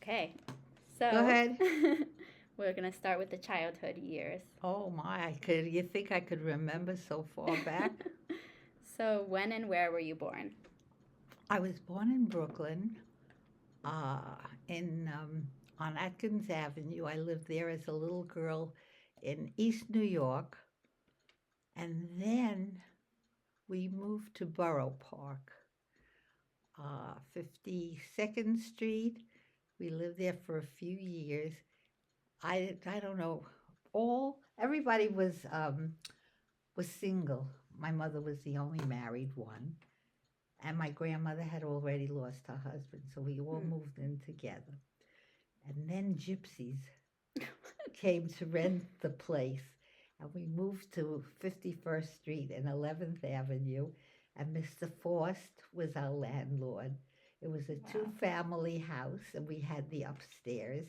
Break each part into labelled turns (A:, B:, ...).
A: Okay,
B: Go
A: so
B: ahead.
A: we're gonna start with the childhood years.
B: Oh my, you think I could remember so far back?
A: So, when and where were you born?
B: I was born in Brooklyn, uh, in on Atkins Avenue. I lived there as a little girl in East New York, and then we moved to Borough Park, 52nd Street. We lived there for a few years. I don't know. All everybody was single. My mother was the only married one, and my grandmother had already lost her husband, so we all
A: Mm.
B: moved in together. And then gypsies came to rent the place, and we moved to 51st Street and 11th Avenue, and Mr. Forst was our landlord. It was a two
A: Wow.
B: family house, and we had the upstairs,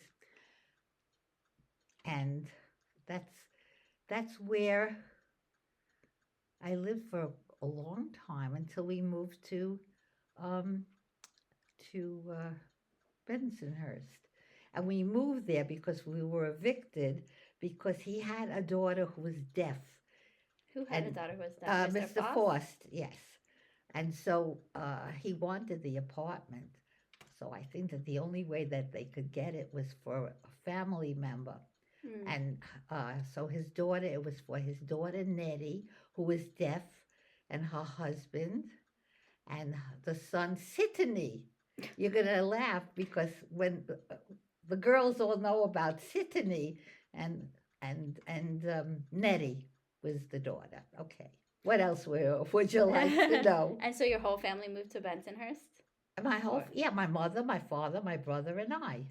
B: and that's that's where I lived for a long time until we moved um, to Bensonhurst. And we moved there because we were evicted because he had a daughter who was deaf.
A: Who had a
B: And
A: daughter who was deaf? Mr.
B: Mr.
A: Foss?
B: Forst, yes. And so he wanted the apartment. So I think that the only way that they could get it was for a family member.
A: Mm.
B: And so his daughter, it was for his daughter Nettie, who was deaf, and her husband, and the son Sittany. You're gonna laugh because when the girls all know about Sittany, and Nettie was the daughter. Okay, what else would you like to know?
A: And so your whole family moved to Bensonhurst?
B: My whole
A: Or
B: yeah, my mother, my father, my brother, and I.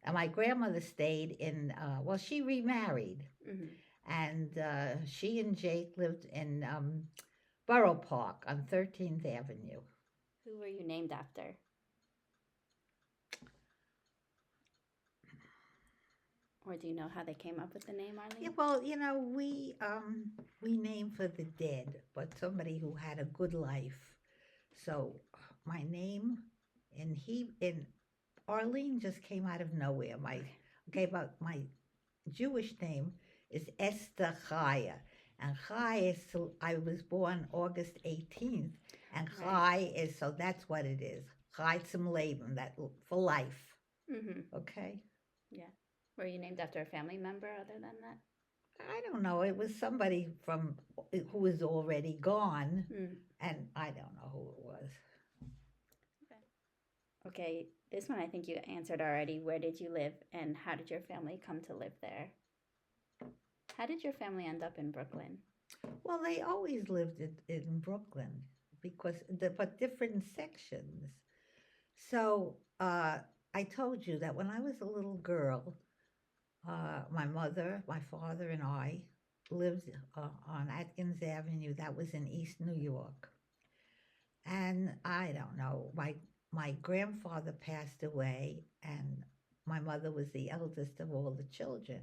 B: And my grandmother stayed in. Well, she remarried,
A: mhm.
B: and she and Jake lived in Borough Park on 13th Avenue.
A: Who were you named after? Or do you know how they came up with the name,
B: Yeah,
A: Arlene?
B: well, we name for the dead, but somebody who had a good life. So my name in Arlene just came out of nowhere. My
A: Okay.
B: okay, but my Jewish name is Esther Chaya, and Chai is I was born August 18th, and
A: Right.
B: Chai is so that's what it is. Chai zum Leben, that for life.
A: Mm-hmm.
B: Okay.
A: Yeah. Were you named after a family member other than that?
B: I don't know. It was somebody from who was already gone,
A: Mm.
B: and I don't know who it was.
A: Okay, this one I think you answered already. Where did you live and how did your family come to live there? How did your family end up in Brooklyn?
B: Well, they always lived in Brooklyn because but different sections. So I told you that when I was a little girl, my mother, my father, and I lived on Atkins Avenue. That was in East New York. And I don't know, my grandfather passed away, and my mother was the eldest of all the children.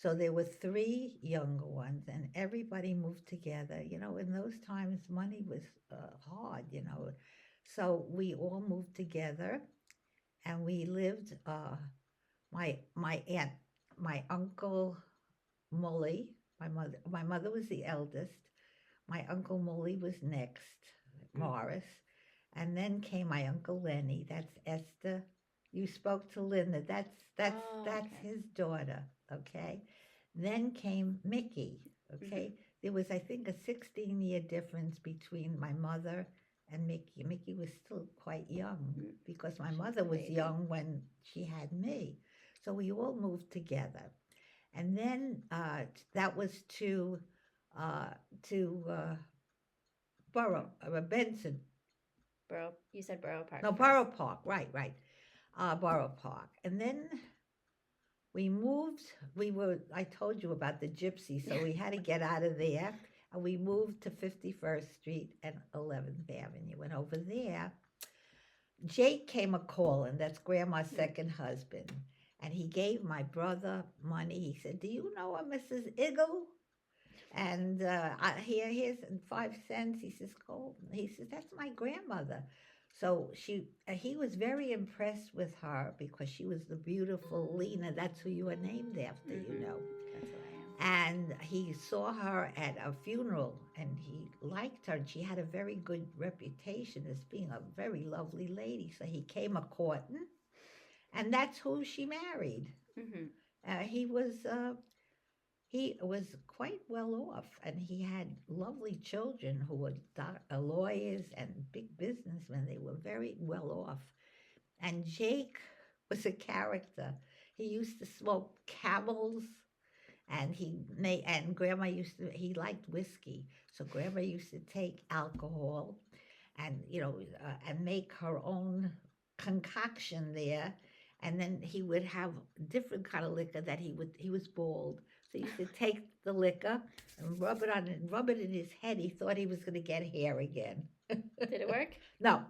B: So there were three younger ones, and everybody moved together. In those times, money was hard. So we all moved together, and we lived. My aunt, my uncle Mully, my mother was the eldest. My uncle Mully was next,
A: Mm.
B: Morris, and then came my uncle Lenny. That's Esther. You spoke to Linda. That's that's
A: Oh,
B: that's
A: okay.
B: his daughter. Okay. Then came Mickey.
A: Mm-hmm.
B: Okay. There was, I think, a 16-year difference between my mother and Mickey. Mickey was still quite young
A: Mm.
B: because my
A: She was
B: mother
A: a
B: was
A: baby.
B: young when she had me. So we all moved together. And then that was uh, to Borough, Benson.
A: You said Borough Park
B: No,
A: first.
B: Borough Park. Right, right. Borough Park. And then we moved. I told you about the gypsy, so we had to get out of there. And we moved to 51st Street and 11th Avenue. And over there, Jake came a calling. That's Grandma's
A: Mm.
B: second husband. And he gave my brother money. He said, "Do you know a Mrs. Iggle?" And here's 5 cents. He says, "Go." He says, "That's my grandmother." So he was very impressed with her because she was the beautiful Lena. That's who you were named after, you
A: Mm-hmm.
B: know.
A: That's who I am.
B: And he saw her at a funeral and he liked her. And she had a very good reputation as being a very lovely lady. So he came a courting, and that's who she married.
A: Mm-hmm.
B: Uh, he was uh, he was quite well off, and he had lovely children who were lawyers and big businessmen. They were very well off. And Jake was a character. He used to smoke camels, and grandma used to, he liked whiskey, so grandma used to take alcohol and and make her own concoction there, and then he would have different kind of liquor that he was bald, so he used to take the liquor and rub it in his head. He thought he was going to get hair again.
A: Did it work?
B: No.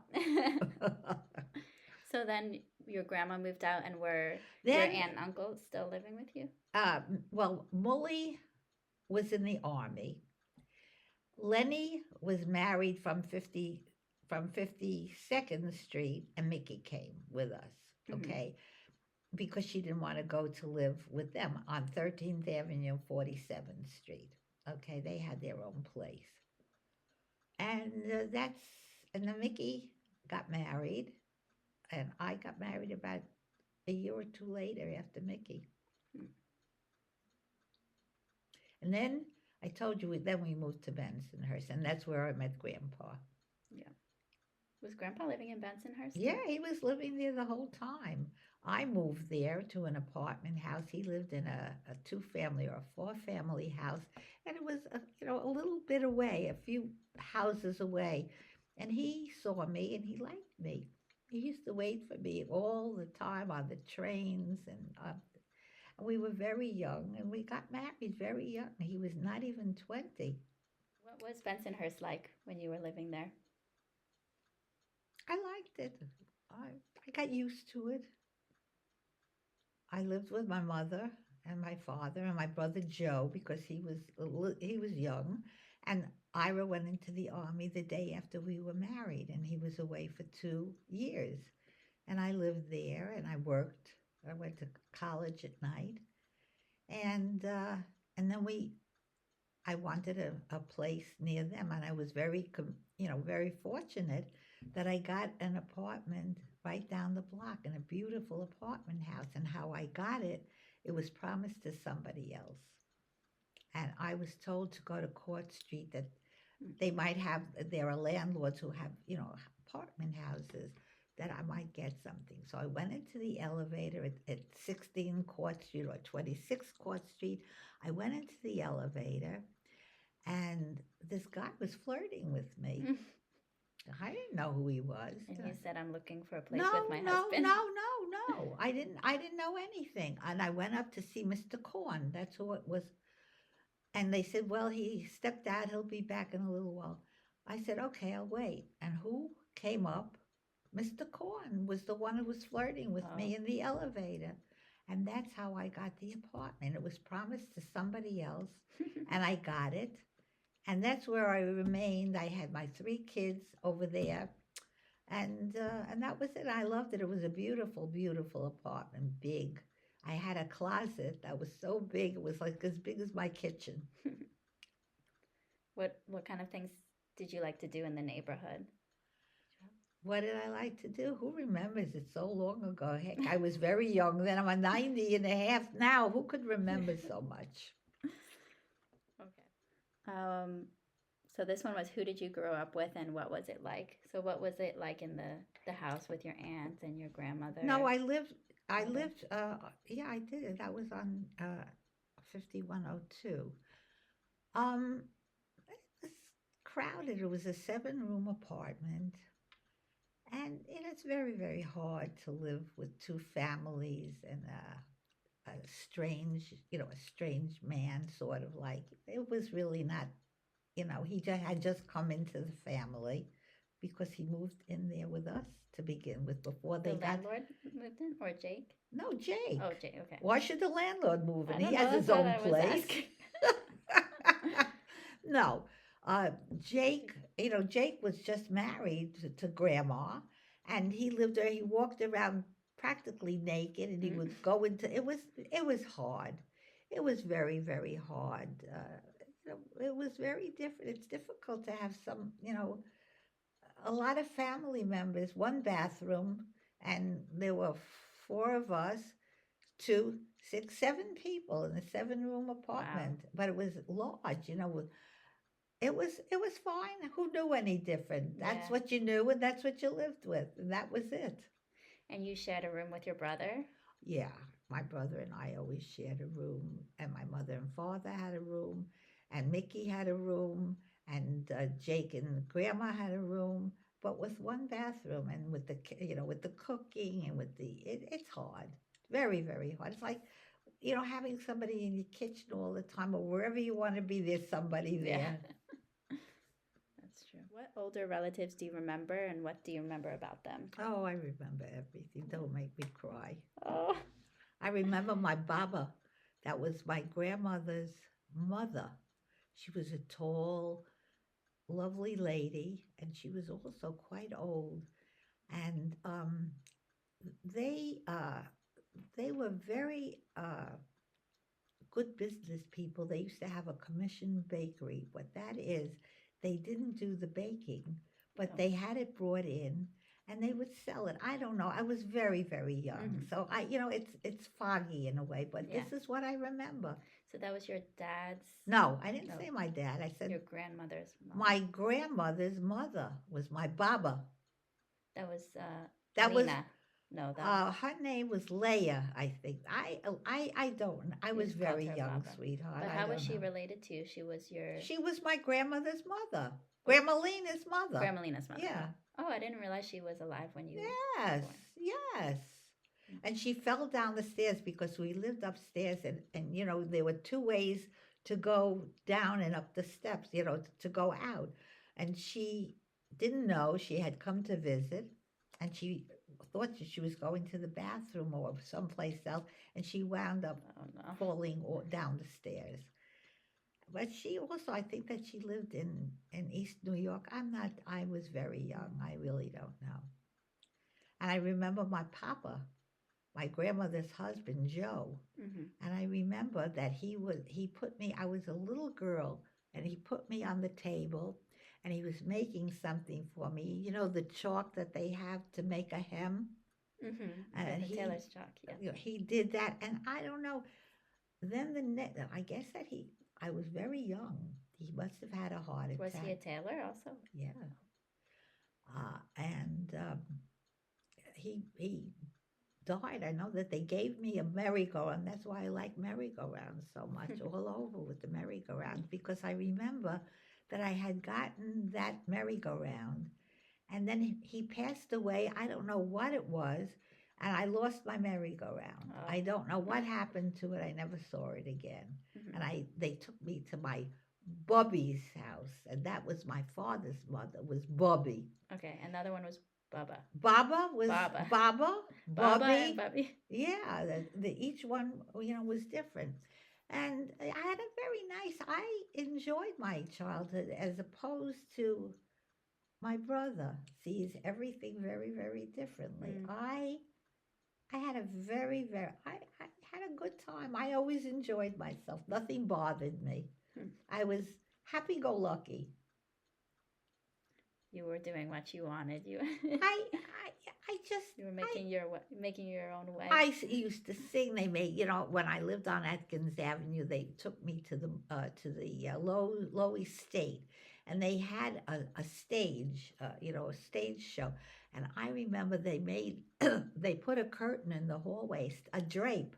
A: So then your grandma moved out, and were your
B: Then
A: aunt and uncle still living with you?
B: well, Mully was in the army. Lenny was married from 52nd Street, and Mickey came with us,
A: Mm-hmm.
B: okay? Because she didn't want to go to live with them on 13th Avenue, 47th Street. Okay, they had their own place. And and then Mickey got married, and I got married about a year or two later after Mickey.
A: Mm.
B: And then I told you, then we moved to Bensonhurst, and that's where I met Grandpa.
A: Yeah. Was Grandpa living in Bensonhurst
B: Yeah,
A: too?
B: he was living there the whole time. I moved there to an apartment house. He lived in a two-family or a four-family house, and it was a little bit away, a few houses away. And he saw me, and he liked me. He used to wait for me all the time on the trains, and we were very young, and we got married very young. He was not even 20.
A: What was Bensonhurst like when you were living there?
B: I liked it. I got used to it. I lived with my mother and my father and my brother Joe because he was young, and Ira went into the army the day after we were married, and he was away for 2 years, and I lived there and I worked. I went to college at night, and and then I wanted a place near them, and I was very fortunate that I got an apartment right down the block in a beautiful apartment house. And how I got it, it was promised to somebody else, and I was told to go to Court Street that
A: Mm.
B: they might have. There are landlords who have apartment houses that I might get something. So I went into the elevator at 16 Court Street or 26 Court Street. I went into the elevator, and this guy was flirting with me. I didn't know who he was.
A: And you said, "I'm looking for a place
B: No,
A: with my
B: no,
A: husband."
B: no, no, no. I didn't know anything. And I went up to see Mr. Korn. That's who it was. And they said, well, he stepped out. He'll be back in a little while. I said, okay, I'll wait. And who came up? Mr. Korn was the one who was flirting with
A: Oh.
B: me in the elevator. And that's how I got the apartment. It was promised to somebody else, and I got it. And that's where I remained. I had my 3 kids over there, and that was it. I loved it. It was a beautiful, beautiful apartment, big. I had a closet that was so big; it was like as big as my kitchen.
A: What kind of things did you like to do in the neighborhood?
B: What did I like to do? Who remembers? It's so long ago. Heck, I was very young then. I'm a 90 and a half now. Who could remember so much?
A: Okay. So this one was, who did you grow up with, and what was it like? So what was it like in the house with your aunts and your grandmother?
B: No, I
A: Okay.
B: lived, yeah, I did. That was on 5102. Um, it was crowded. It was a 7-room apartment. And it's very, very hard to live with 2 families and a strange man, sort of like. It was really not, he just had just come into the family because he moved in there with us to begin with before
A: The
B: they got.
A: landlord moved in, or Jake?
B: No, Jake.
A: Oh, Jake. Okay.
B: Why should the landlord move in?
A: I
B: He
A: don't know.
B: has
A: That's
B: his
A: what
B: own
A: I was
B: place.
A: asking.
B: No, Jake, Jake was just married to Grandma, and he lived there. He walked around practically naked, and he
A: Mm.
B: would go into it was hard. It was very very hard. It was very different. It's difficult to have some, a lot of family members, one bathroom, and there were four of us, two, six, seven people in a seven-room
A: Wow.
B: apartment. But it was large, it was fine. Who knew any different? That's
A: Yeah.
B: what you knew, and that's what you lived with, and that was it.
A: And you shared a room with your brother?
B: Yeah, my brother and I always shared a room, and my mother and father had a room, and Mickey had a room, and Jake and Grandma had a room, but with one bathroom, and with with the cooking and with it's hard, very very hard. It's like having somebody in your kitchen all the time, or wherever you want to be, there's somebody
A: Yeah.
B: there.
A: That's true. What older relatives do you remember and what do you remember about them?
B: Oh, I remember everything. Don't make me cry.
A: Oh.
B: I remember my baba. That was my grandmother's mother. She was a tall, lovely lady, and she was also quite old. And they uh, they were very good business people. They used to have a commission bakery. What that is, they didn't do the baking, but
A: Oh.
B: they had it brought in and they would sell it. I don't know. I was very, very young.
A: Hmm.
B: So it's foggy in a way, but
A: Yeah.
B: this is what I remember.
A: So that was your dad's,
B: No, I didn't
A: no,
B: say my dad. I
A: your
B: said
A: grandmother's mom.
B: my grandmother's mother was my baba.
A: That was
B: That was
A: Lena. No, that was,
B: her name was Leia, I think. I don't. I
A: you
B: was
A: just called
B: very
A: her
B: young,
A: Baba.
B: sweetheart.
A: But
B: I
A: how was
B: don't
A: she
B: know.
A: related to you? She was your
B: She was my grandmother's mother,
A: oh,
B: Grandma Lena's mother.
A: Grandma Lena's mother.
B: Yeah.
A: Oh, I didn't realize she was alive when you were
B: Yes,
A: born.
B: yes.
A: Mm.
B: And she fell down the stairs because we lived upstairs, and there were two ways to go down and up the steps, to go out. And she didn't know she had come to visit, and she thought that she was going to the bathroom or someplace else, and she wound up
A: Oh no.
B: falling down the stairs. But she also, I think that she lived in East New York. I was very young. I really don't know. And I remember my papa, my grandmother's husband, Joe.
A: Mm-hmm.
B: And I remember that he put me, I was a little girl, and he put me on the table and he was making something for me. You know, the chalk that they have to make a hem?
A: Mm-hmm. Yeah,
B: And
A: the tailor's chalk. Yeah.
B: he did that. And I don't know. Then I guess that I was very young. He must have had a heart
A: Was he a
B: attack.
A: tailor also?
B: Yeah. And he died. I know that they gave me a merry-go-round. That's why I like merry-go-rounds so much, all over with the merry-go-rounds, because I remember that I had gotten that merry-go-round, and then he passed away. I don't know what it was, and I lost my merry-go-round.
A: Oh.
B: I don't know what happened to it. I never saw it again.
A: Mm-hmm.
B: And they took me to my Bubby's house, and that was my father's mother, was Bubby.
A: Okay, another one was Baba.
B: Baba was
A: Baba.
B: Baba,
A: Baba and
B: Bubby.
A: Bubby.
B: Yeah, each one, was different. And I had a very nice, I enjoyed my childhood as opposed to my brother sees everything very, very differently.
A: Mm.
B: I had a very, very, I had a good time. I always enjoyed myself. Nothing bothered me.
A: Hmm.
B: I was happy-go-lucky.
A: You were doing what you wanted.
B: I just,
A: You were
B: I
A: making your own way.
B: used to sing. They made, when I lived on Atkins Avenue, they took me to the Low Estate, and they had a stage, a stage show. And I remember they made they put a curtain in the hallway, a drape,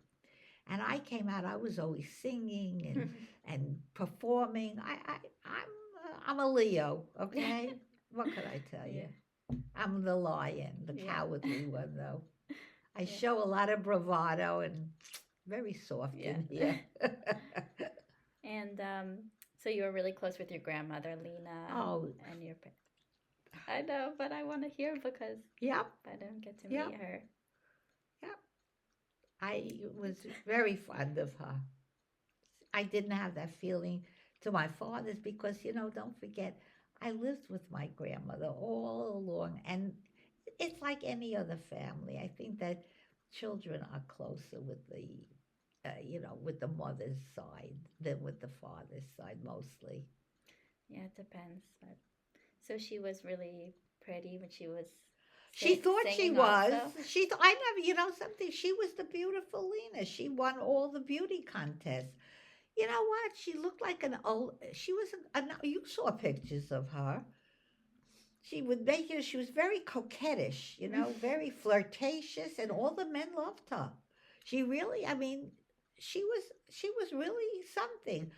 B: and I came out. I was always singing and performing. I'm a Leo, okay? What could I tell you?
A: Yeah.
B: I'm the lion, the
A: Yeah.
B: cowardly one, though. I
A: Yeah.
B: show a lot of bravado and very soft
A: Yeah.
B: in here.
A: And so you were really close with your grandmother, Lena,
B: Oh,
A: and your. I know, but I want to hear because
B: yep,
A: I didn't get to
B: Yep.
A: meet her.
B: yep. I was very fond of her. I didn't have that feeling to my father's because, don't forget, I lived with my grandmother all along. And It's like any other family. I think that children are closer with the, with the mother's side than with the father's side mostly.
A: Yeah, it depends. But so she was really pretty when she was
B: She thought she
A: singing
B: was.
A: also.
B: I never, something. She was the beautiful Lena. She won all the beauty contests. You know what? She looked like an old. She was. You saw pictures of her. She would make you. She was very coquettish. Very flirtatious, and all the men loved her. She really. I mean, she was. She was really something.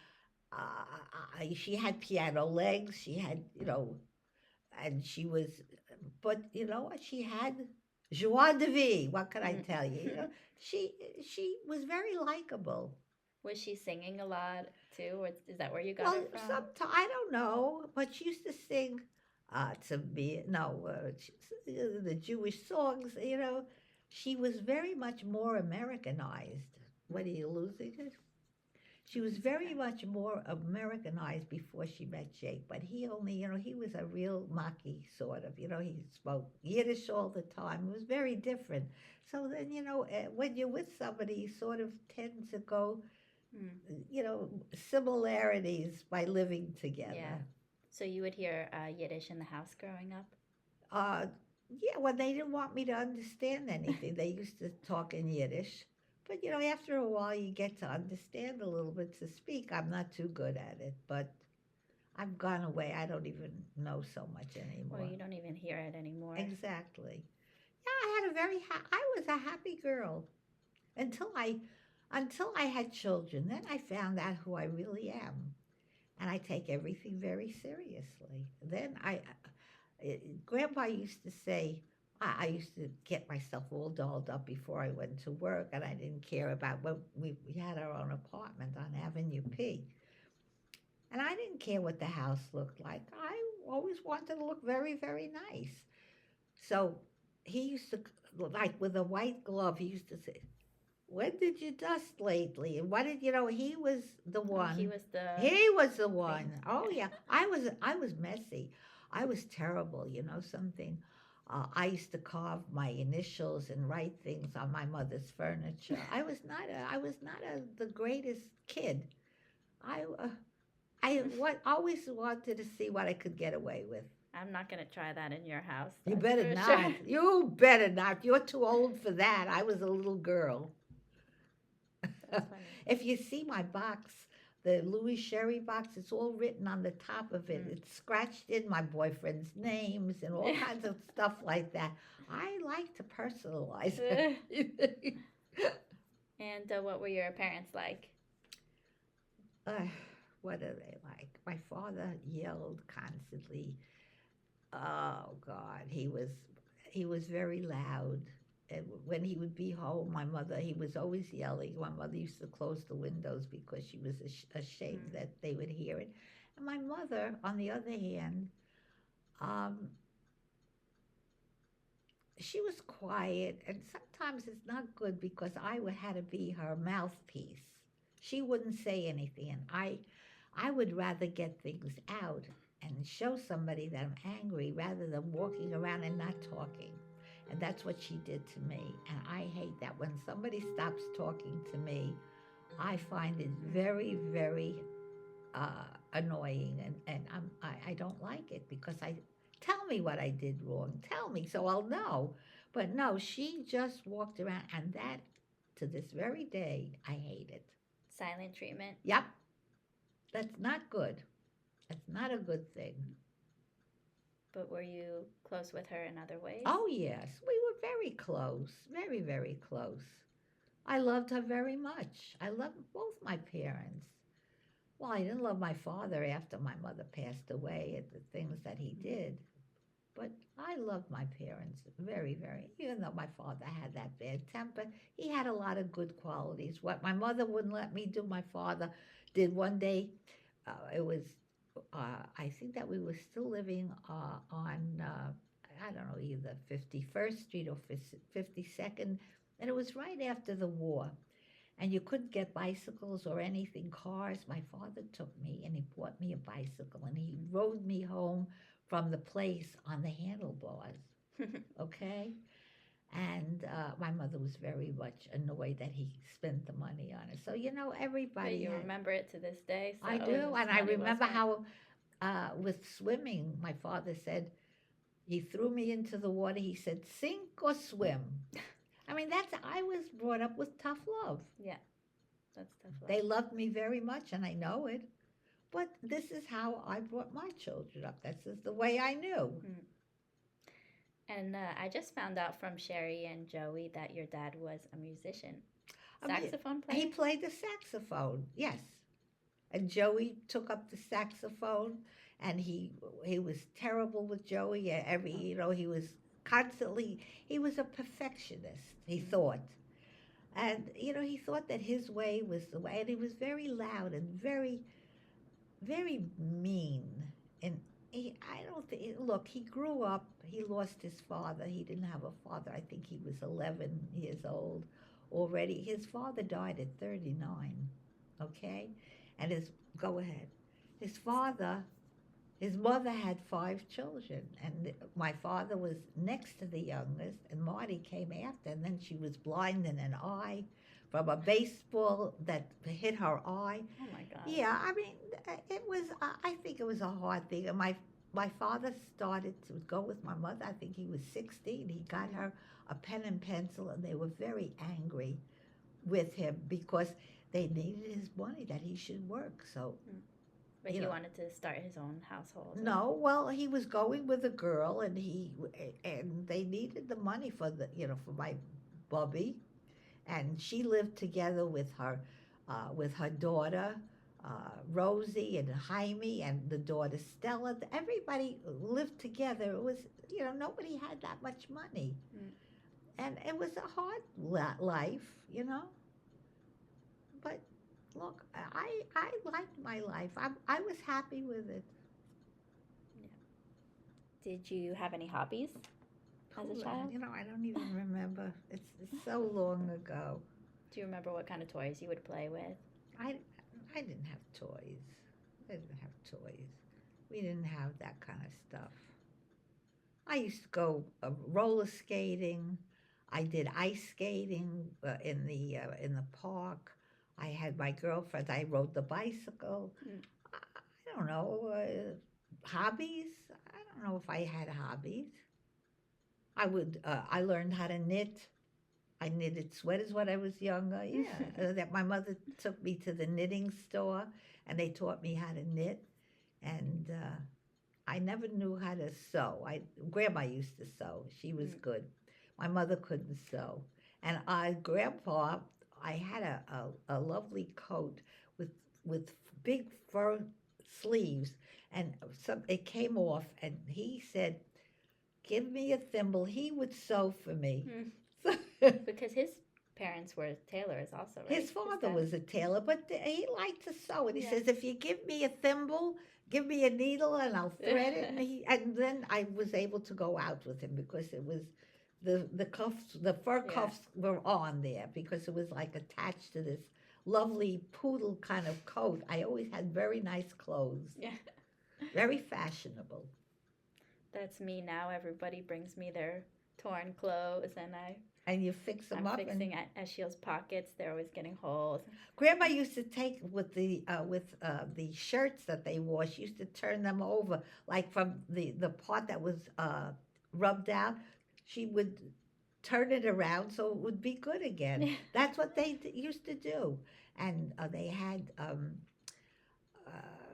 B: She had piano legs. She had, and she was, but you know what? She had joie de vivre. What can I tell you? She she was very likable.
A: Was she singing a lot too, or is that where you got
B: Well,
A: her from?
B: sometimes I don't know, but she used to sing to me. No, the Jewish songs. She was very much more Americanized. What are you losing it? She was
A: It's
B: very
A: okay.
B: much more Americanized before she met Jake, but he only, he was a real Maki sort of, he spoke Yiddish all the time. It was very different. So then, when you're with somebody, you sort of tend to go,
A: Mm,
B: similarities by living
A: yeah.
B: together.
A: So you would hear Yiddish in the house growing up?
B: Uh, yeah, well, they didn't want me to understand anything. They used to talk in Yiddish. But, after a while, you get to understand a little bit to speak. I'm not too good at it, but I've gone away. I don't even know so much
A: Well,
B: anymore.
A: you don't even hear it anymore.
B: Exactly. Yeah, I had a I was a happy girl until I had children. Then I found out who I really am, and I take everything very seriously. Then Grandpa used to say, I used to get myself all dolled up before I went to work, and I didn't care about when we had our own apartment on Avenue P. And I didn't care what the house looked like. I always wanted to look very, very nice. So he used to, like with a white glove, he used to say, when did you dust lately? And what did he was the
A: Oh, he
B: one.
A: was the
B: He was the
A: clean.
B: one. Oh
A: Okay.
B: yeah. I was messy. I was terrible, something. I used to carve my initials and write things on my mother's furniture. I was not the greatest kid. I always wanted to see what I could get away with.
A: I'm not gonna try that in your house.
B: You
A: That's
B: better
A: for sure.
B: not. You better not. You're too old for that. I was a little girl.
A: That's funny.
B: If you see my box, the Louis Sherry box, it's all written on the top of it.
A: Mm.
B: It's scratched in my boyfriend's names and all kinds of stuff like that. I like to personalize it.
A: And what were your parents like?
B: uh, what are they like? My father yelled constantly. Oh God, he was very loud. And when he would be home, he was always yelling. My mother used to close the windows because she was ashamed
A: Mm.
B: that they would hear it. And my mother, on the other hand, um, she was quiet, and sometimes it's not good because had to be her mouthpiece. She wouldn't say anything, and I would rather get things out and show somebody that I'm angry rather than walking around and not talking. And that's what she did to me. And I hate that when somebody stops talking to me, I find it very, very annoying, and I don't like it because I tell me what I did wrong. Tell me so I'll know. But no, she just walked around, and that to this very day I hate it.
A: Silent treatment.
B: Yep, that's not good. That's not a good thing.
A: But were you close with her in other ways?
B: Oh yes, we were very close, very very close. I loved her very much. I loved both my parents. Well, I didn't love my father after my mother passed away and the things that he
A: Mm.
B: did. But I loved my parents very, very. Even though my father had that bad temper, he had a lot of good qualities. What my mother wouldn't let me do, my father did one day. It was, I think that we were still living on, I don't know, either 51st Street or 52nd. And it was right after the war. And you couldn't get bicycles or anything, cars. My father took me and he bought me a bicycle and he rode me home from the place on the handlebars. Okay. And my mother was very much annoyed that he spent the money on it. So,
A: But
B: everybody
A: you
B: had.
A: remember it to this day, so
B: I do.
A: this
B: And I
A: money well
B: remember
A: spent.
B: how with swimming, my father said, he threw me into the water. He said, sink or swim. I mean, I was brought up with tough love.
A: Yeah, that's tough love.
B: They loved me very much, and I know it. But this is how I brought my children up. This is the way I knew.
A: Mm. And I just found out from Sherry and Joey that your dad was a musician,
B: I mean,
A: saxophone
B: he
A: player.
B: played the saxophone, yes. And Joey took up the saxophone, and he was terrible with Joey.
A: Oh.
B: He was constantly, he was a perfectionist, he
A: Mm.
B: thought. And, he thought that his way was the way, and he was very loud and very, very mean. And I don't think, look, he grew up, he lost his father. He didn't have a father. I think he was 11 years old already. His father died at 39, okay? And go ahead. His father, his mother had 5 children, and my father was next to the youngest, and Marty came after, and then she was blind in an eye from a baseball that hit her eye.
A: Oh my God.
B: Yeah, I mean, it was. I think it was a hard thing. And my father started to go with my mother. I think he was 16. He got
A: Mm.
B: her a pen and pencil, and they were very angry with him because they needed his money that he should work. So,
A: Mm. But
B: you
A: he
B: know,
A: wanted to start his own household.
B: no, well, he was going with a girl, and they needed the money for for my Bubby, and she lived together with her daughter Rosie and Jaime and the daughter Stella. Everybody lived together. It was nobody had that much money,
A: Mm.
B: and it was a hard life, But look, I liked my life. I was happy with it.
A: Yeah. Did you have any hobbies as a child?
B: I don't even remember. It's so long ago.
A: Do you remember what kind of toys you would play with?
B: I I didn't have toys. I didn't have toys. We didn't have that kind of stuff. I used to go roller skating. I did ice skating in the park. I had my girlfriends. I rode the bicycle.
A: Mm.
B: I don't know hobbies. I don't know if I had hobbies. I learned how to knit. I knitted sweaters when I was younger. Yeah, that my mother took me to the knitting store, and they taught me how to knit. And I never knew how to sew. Grandma used to sew. She was
A: Mm.
B: good. My mother couldn't sew. And grandpa, I had a lovely coat with with big fur sleeves, and it came off. And he said, "Give me a thimble." He would sew for me.
A: Mm. Because his parents were tailors also, right?
B: His father was a tailor, but he liked to sew. And he
A: Yeah.
B: says, "If you give me a thimble, give me a needle, and I'll thread it." And then I was able to go out with him because it was the cuffs, the fur
A: Yeah.
B: cuffs were on there because it was like attached to this lovely poodle kind of coat. I always had very nice clothes,
A: Yeah.
B: very fashionable.
A: That's me now. Everybody brings me their torn clothes, and
B: And you fix them
A: I'm
B: up.
A: fixing Ashiel's pockets. They're always getting holes.
B: Grandma used to take with the shirts that they wore. She used to turn them over, like from the part that was rubbed out. She would turn it around so it would be good again. That's what they used to do. And they had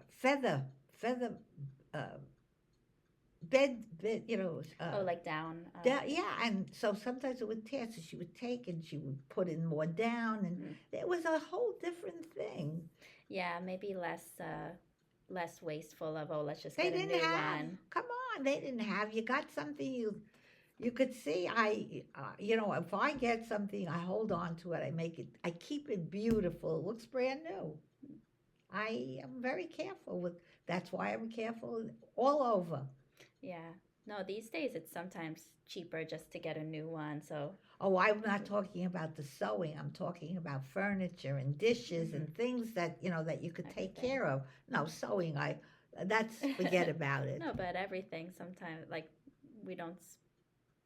B: feather feather uh, bed.
A: Oh, like down.
B: Yeah, and so sometimes it would tear, so she would take and she would put in more down, and
A: Mm.
B: it was a whole different thing.
A: Yeah, maybe less wasteful of, oh, let's just
B: They
A: get a
B: didn't
A: new
B: have.
A: one.
B: Come on, they didn't have. You got something you could see. If I get something, I hold on to it. I keep it beautiful. It looks brand new. I am very careful with. That's why I'm careful all over.
A: Yeah. No, these days it's sometimes cheaper just to get a new one. So,
B: Oh, I'm not talking about the sewing. I'm talking about furniture and dishes
A: Mhm.
B: and things that you could take
A: Everything.
B: care of. No, sewing, that's forget about it.
A: No, but everything sometimes, like, we don't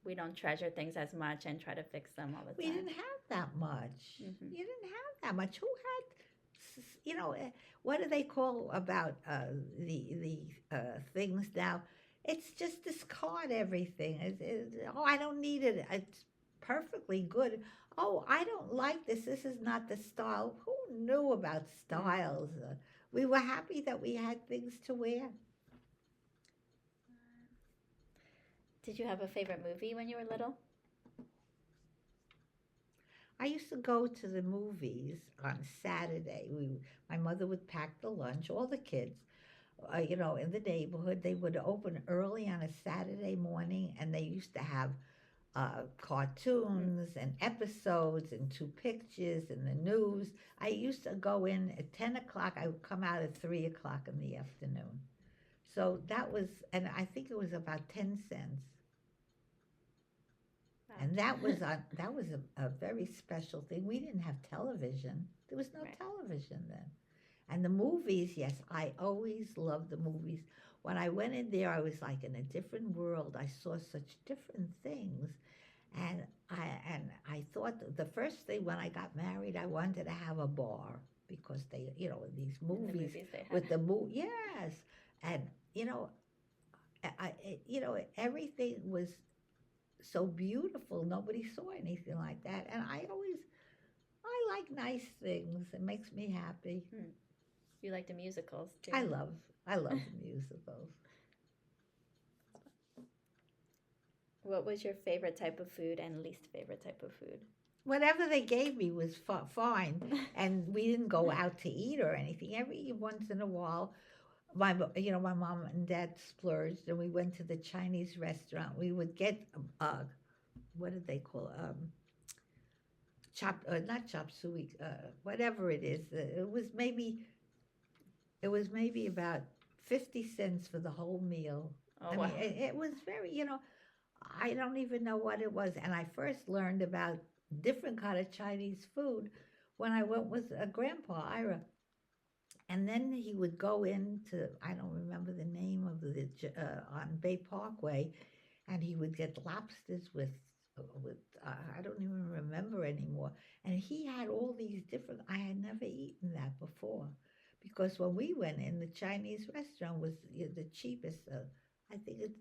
A: we don't treasure things as much and try to fix them all the
B: We
A: time.
B: didn't have that much.
A: Hmm.
B: You didn't have that much. Who had, what do they call about the things now? It's just discard everything. Oh, I don't need it. It's perfectly good. Oh, I don't like this. This is not the style. Who knew about
A: Hmm.
B: styles? We were happy that we had things to wear.
A: Did you have a favorite movie when you were little?
B: I used to go to the movies on Saturday. My mother would pack the lunch, all the kids, in the neighborhood. They would open early on a Saturday morning, and they used to have
A: Mm.
B: cartoons and episodes and two pictures and the news. I used to go in at 10 o'clock. I would come out at 3 o'clock in the afternoon. So that was, and I think it was about 10 cents. And
A: Gotcha.
B: that was a very special thing. We didn't have television. There was no
A: Right.
B: television then. And the movies, yes, I always loved the movies. When I went in there, I was like in a different world. I saw such different things. And I thought the first thing when I got married, I wanted to have a bar because in these
A: In the
B: movies
A: movies they had.
B: with yes. And, you know, everything was so beautiful. Nobody saw anything like that. And I like nice things. It makes me happy.
A: Hmm. You like the musicals too.
B: I love, I love musicals.
A: What was your favorite type of food and least favorite type of food?
B: Whatever they gave me was fine, and we didn't go out to eat or anything. Every once in a while, my mom and dad splurged, and we went to the Chinese restaurant. We would get what did they call chop not chop suey, whatever it is. It was maybe about 50 cents for the whole meal.
A: Oh
B: I
A: wow.
B: mean, it was very, I don't even know what it was. And I first learned about different kind of Chinese food when I went with a grandpa, Ira. And then he would go into, I don't remember the name of on Bay Parkway, and he would get lobsters with I don't even remember anymore. And he had all these different. I had never eaten that before, because when we went in, the Chinese restaurant was the cheapest. I think it's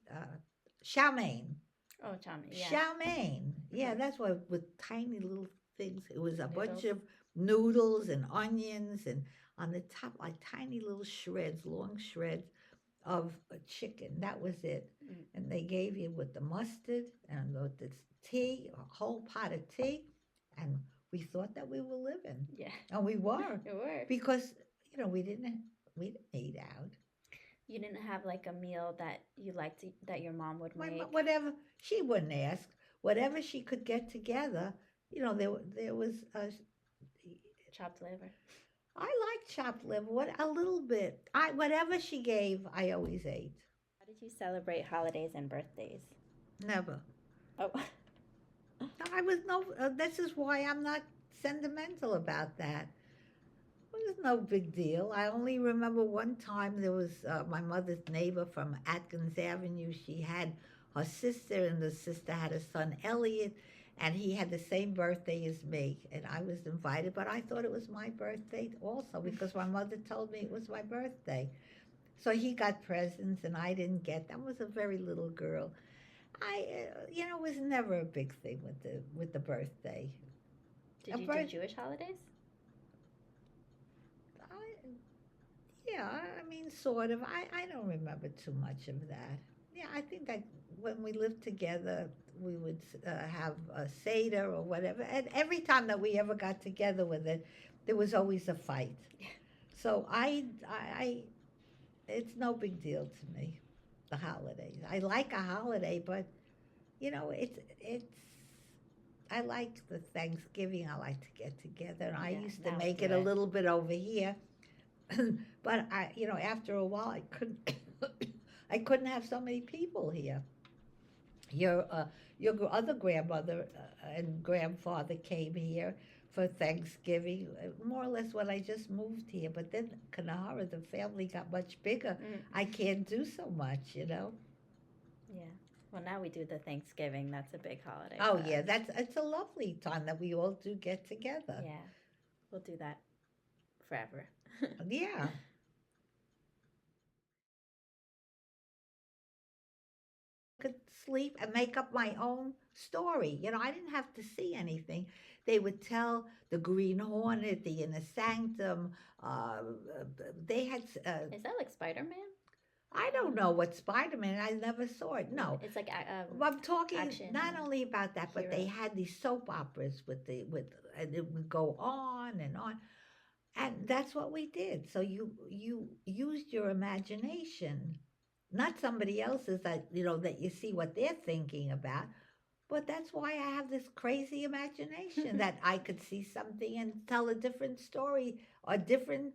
B: chow mein.
A: Oh, chami. Yeah.
B: Chow mein. Yeah,
A: Hmm.
B: that's why with tiny little things. It was a bunch
A: Noodles.
B: of noodles and onions, and on the top, like tiny little shreds, long shreds of a chicken. That was it.
A: Mm.
B: And they gave you with the mustard and the tea, a whole pot of tea. And we thought that we were living.
A: Yeah.
B: And we were.
A: You were.
B: Because, we didn't eat out.
A: You didn't have like a meal that you liked that your mom would make.
B: Whatever, she wouldn't ask. Whatever she could get together, there was,
A: Chopped liver.
B: I like chopped liver, a little bit. Whatever she gave, I always ate.
A: How did you celebrate holidays and birthdays?
B: Never.
A: Oh.
B: I was no. This is why I'm not sentimental about that. It was no big deal. I only remember one time there was my mother's neighbor from Atkins Avenue. She had her sister, and the sister had a son, Elliot, and he had the same birthday as me. And I was invited, but I thought it was my birthday also because my mother told me it was my birthday. So he got presents, and I didn't get. That was a very little girl. It was never a big thing with the birthday. A
A: Did you do
B: birth,
A: Jewish holidays?
B: I, yeah, I mean, sort of. I don't remember too much of that. Yeah, I think that when we lived together, we would have a Seder or whatever. And every time that we ever got together with it, there was always a fight. So it's no big deal to me, the holidays. I like a holiday, but it's I like the Thanksgiving. I like to get together, and I
A: Yeah,
B: used to
A: now we
B: make
A: do
B: it a
A: it.
B: little bit over here. But after a while, I couldn't. I couldn't have so many people here. Your other grandmother and grandfather came here for Thanksgiving, more or less when I just moved here. But then Kanahara, the family got much bigger.
A: Mm.
B: I can't do so much.
A: Yeah. Well, now we do the Thanksgiving. That's a big holiday
B: Oh
A: for
B: yeah,
A: us.
B: that's it's a lovely time that we all do get together.
A: Yeah, we'll do that forever.
B: Yeah. Could sleep and make up my own story. I didn't have to see anything. They would tell the Green Hornet, the Inner Sanctum. Uh, they had.
A: Is that like Spider Man?
B: I don't know what Spider Man. I never saw it.
A: Maybe
B: No,
A: it's like
B: I'm talking
A: action
B: not only about that, but they
A: heroes.
B: had these soap operas and it would go on and on, and that's what we did. So you used your imagination, not somebody else's that you see what they're thinking about. But that's why I have this crazy imagination that I could see something and tell a different story, a different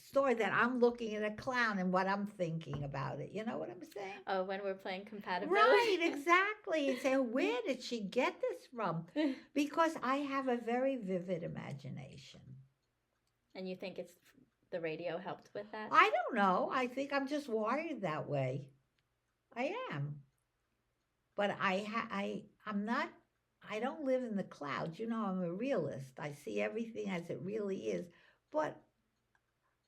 B: story that I'm looking at a clown and what I'm thinking about it. You know what I'm saying?
A: Oh, when we're playing compatibility.
B: Right, exactly. And say, where did she get this from? Because I have a very vivid imagination.
A: And you think it's the radio helped with that?
B: I don't know. I think I'm just wired that way. I am. But I'm not. I don't live in the clouds. I'm a realist. I see everything as it really is. But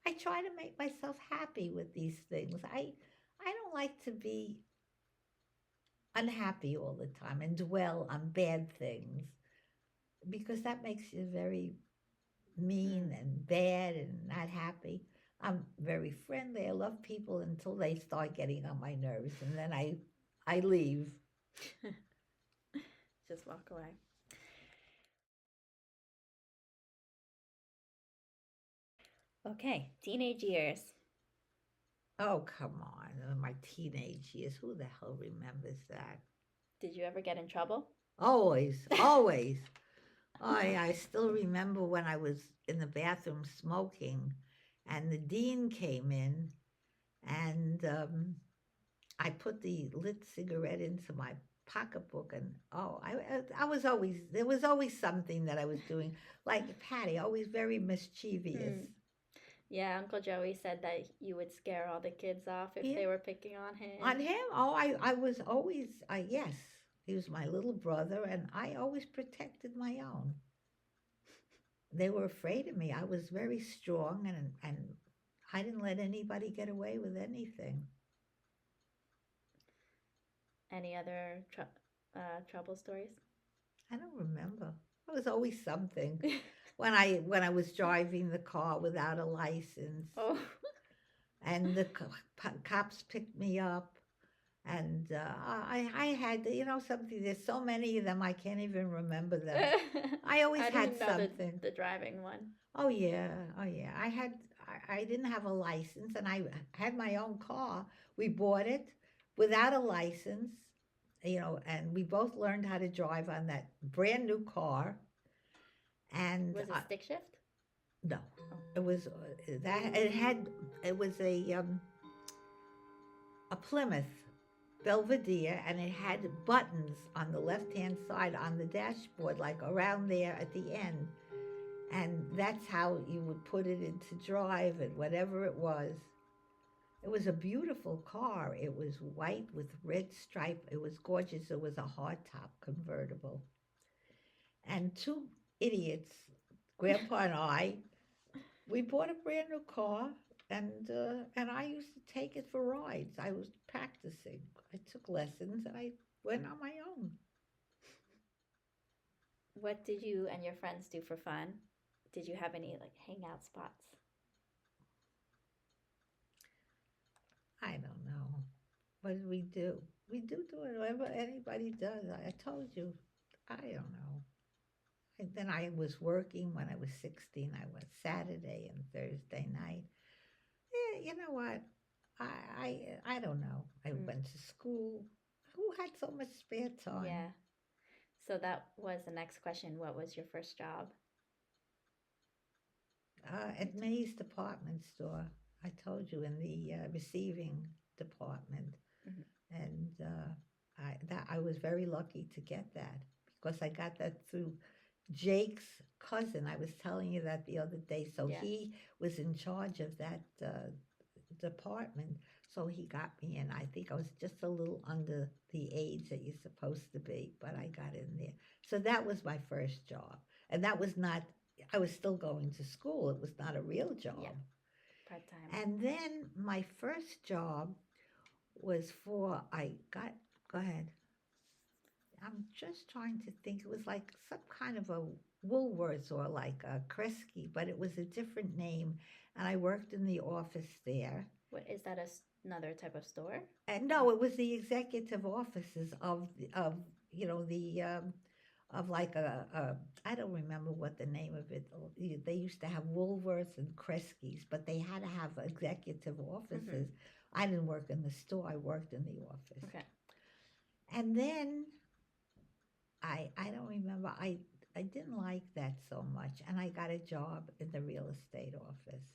B: I try to make myself happy with these things. I don't like to be unhappy all the time and dwell on bad things because that makes you very mean and bad and not happy. I'm very friendly. I love people until they start getting on my nerves, and then I leave.
A: Just walk away. Okay, teenage years.
B: Oh, come on. My teenage years. Who the hell remembers that?
A: Did you ever get in trouble?
B: Always, always. I still remember when I was in the bathroom smoking, and the dean came in, and I put the lit cigarette into my pocketbook, and I was always there was always something that I was doing, like Patty, always very mischievous.
A: Hmm. Yeah, Uncle Joey said that you would scare all the kids off if
B: Yeah,
A: they were picking on him.
B: on him. Oh, I was always yes, he was my little brother, and I always protected my own. They were afraid of me. I was very strong, and I didn't let anybody get away with anything.
A: Any other trouble stories?
B: I don't remember. It was always something. When I was driving the car without a license,
A: Oh.
B: and the cops picked me up, and I had something. There's so many of them I can't even remember them. I always
A: I
B: had
A: didn't know
B: something.
A: the driving one.
B: Oh yeah, oh yeah. I didn't have a license, and I had my own car. We bought it without a license, and we both learned how to drive on that brand new car. And
A: Was it stick shift?
B: no,
A: Oh.
B: it was that it was a Plymouth Belvedere, and it had buttons on the left hand side on the dashboard, like around there at the end. And that's how you would put it into drive and whatever it was. It was a beautiful car. It was white with red stripe. It was gorgeous. It was a hardtop convertible. And two idiots, Grandpa and I, we bought a brand new car, and I used to take it for rides. I was practicing. I took lessons, and I went on my own.
A: What did you and your friends do for fun? Did you have any like hangout spots?
B: I don't know. What did we do? We do whatever anybody does. I told you. I don't know. And then I was working when I was 16. I went Saturday and Thursday night. Yeah, you know what? I don't know. I
A: Mm.
B: went to school. Who had so much spare time?
A: Yeah. So that was the next question. What was your first job?
B: At May's department store. I told you, in the receiving department,
A: Mhm.
B: and I was very lucky to get that because I got that through Jake's cousin. I was telling you that the other day. So
A: Yeah.
B: he was in charge of that department. So he got me in. I think I was just a little under the age that you're supposed to be, but I got in there. So that was my first job. And that was not, I was still going to school. It was not a real
A: Yeah,
B: job.
A: part time.
B: And then my first job was for, I got, go ahead. I'm just trying to think. It was like some kind of a Woolworths or like a Kresge, but it was a different name. And I worked in the office there.
A: What is that? Another type of store?
B: And no, it was the executive offices of you know the of like I don't remember what the name of it. They used to have Woolworths and Kresge's, but they had to have executive
A: Mm-hmm.
B: offices. I didn't work in the store. I worked in the office.
A: Okay.
B: And then I don't remember. I didn't like that so much, and I got a job in the real estate office,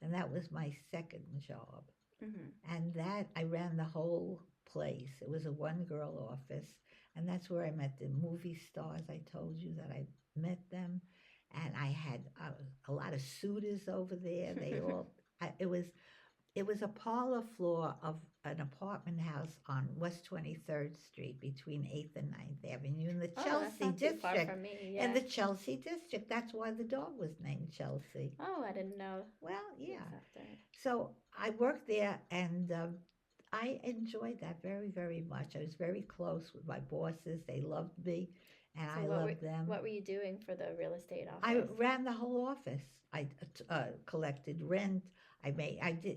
B: and that was my second job.
A: Mm-hmm.
B: And that I ran the whole place. It was a one girl office, and that's where I met the movie stars. I told you that I met them, and I had a lot of suitors over there. They all. It was a parlor floor of an apartment house on West 23rd Street between 8th and Ninth Avenue in the
A: Oh, that's
B: Chelsea
A: not too far
B: district.
A: from me.
B: In
A: Yeah.
B: the Chelsea district. That's why the dog was named Chelsea.
A: Oh, I didn't know.
B: Well,
A: It was
B: yeah.
A: after it.
B: So I worked there and I enjoyed that very, very much. I was very close with my bosses. They loved me and
A: So
B: I loved them.
A: what were you doing for the real estate
B: I
A: office?
B: ran the whole office. I collected rent. I did,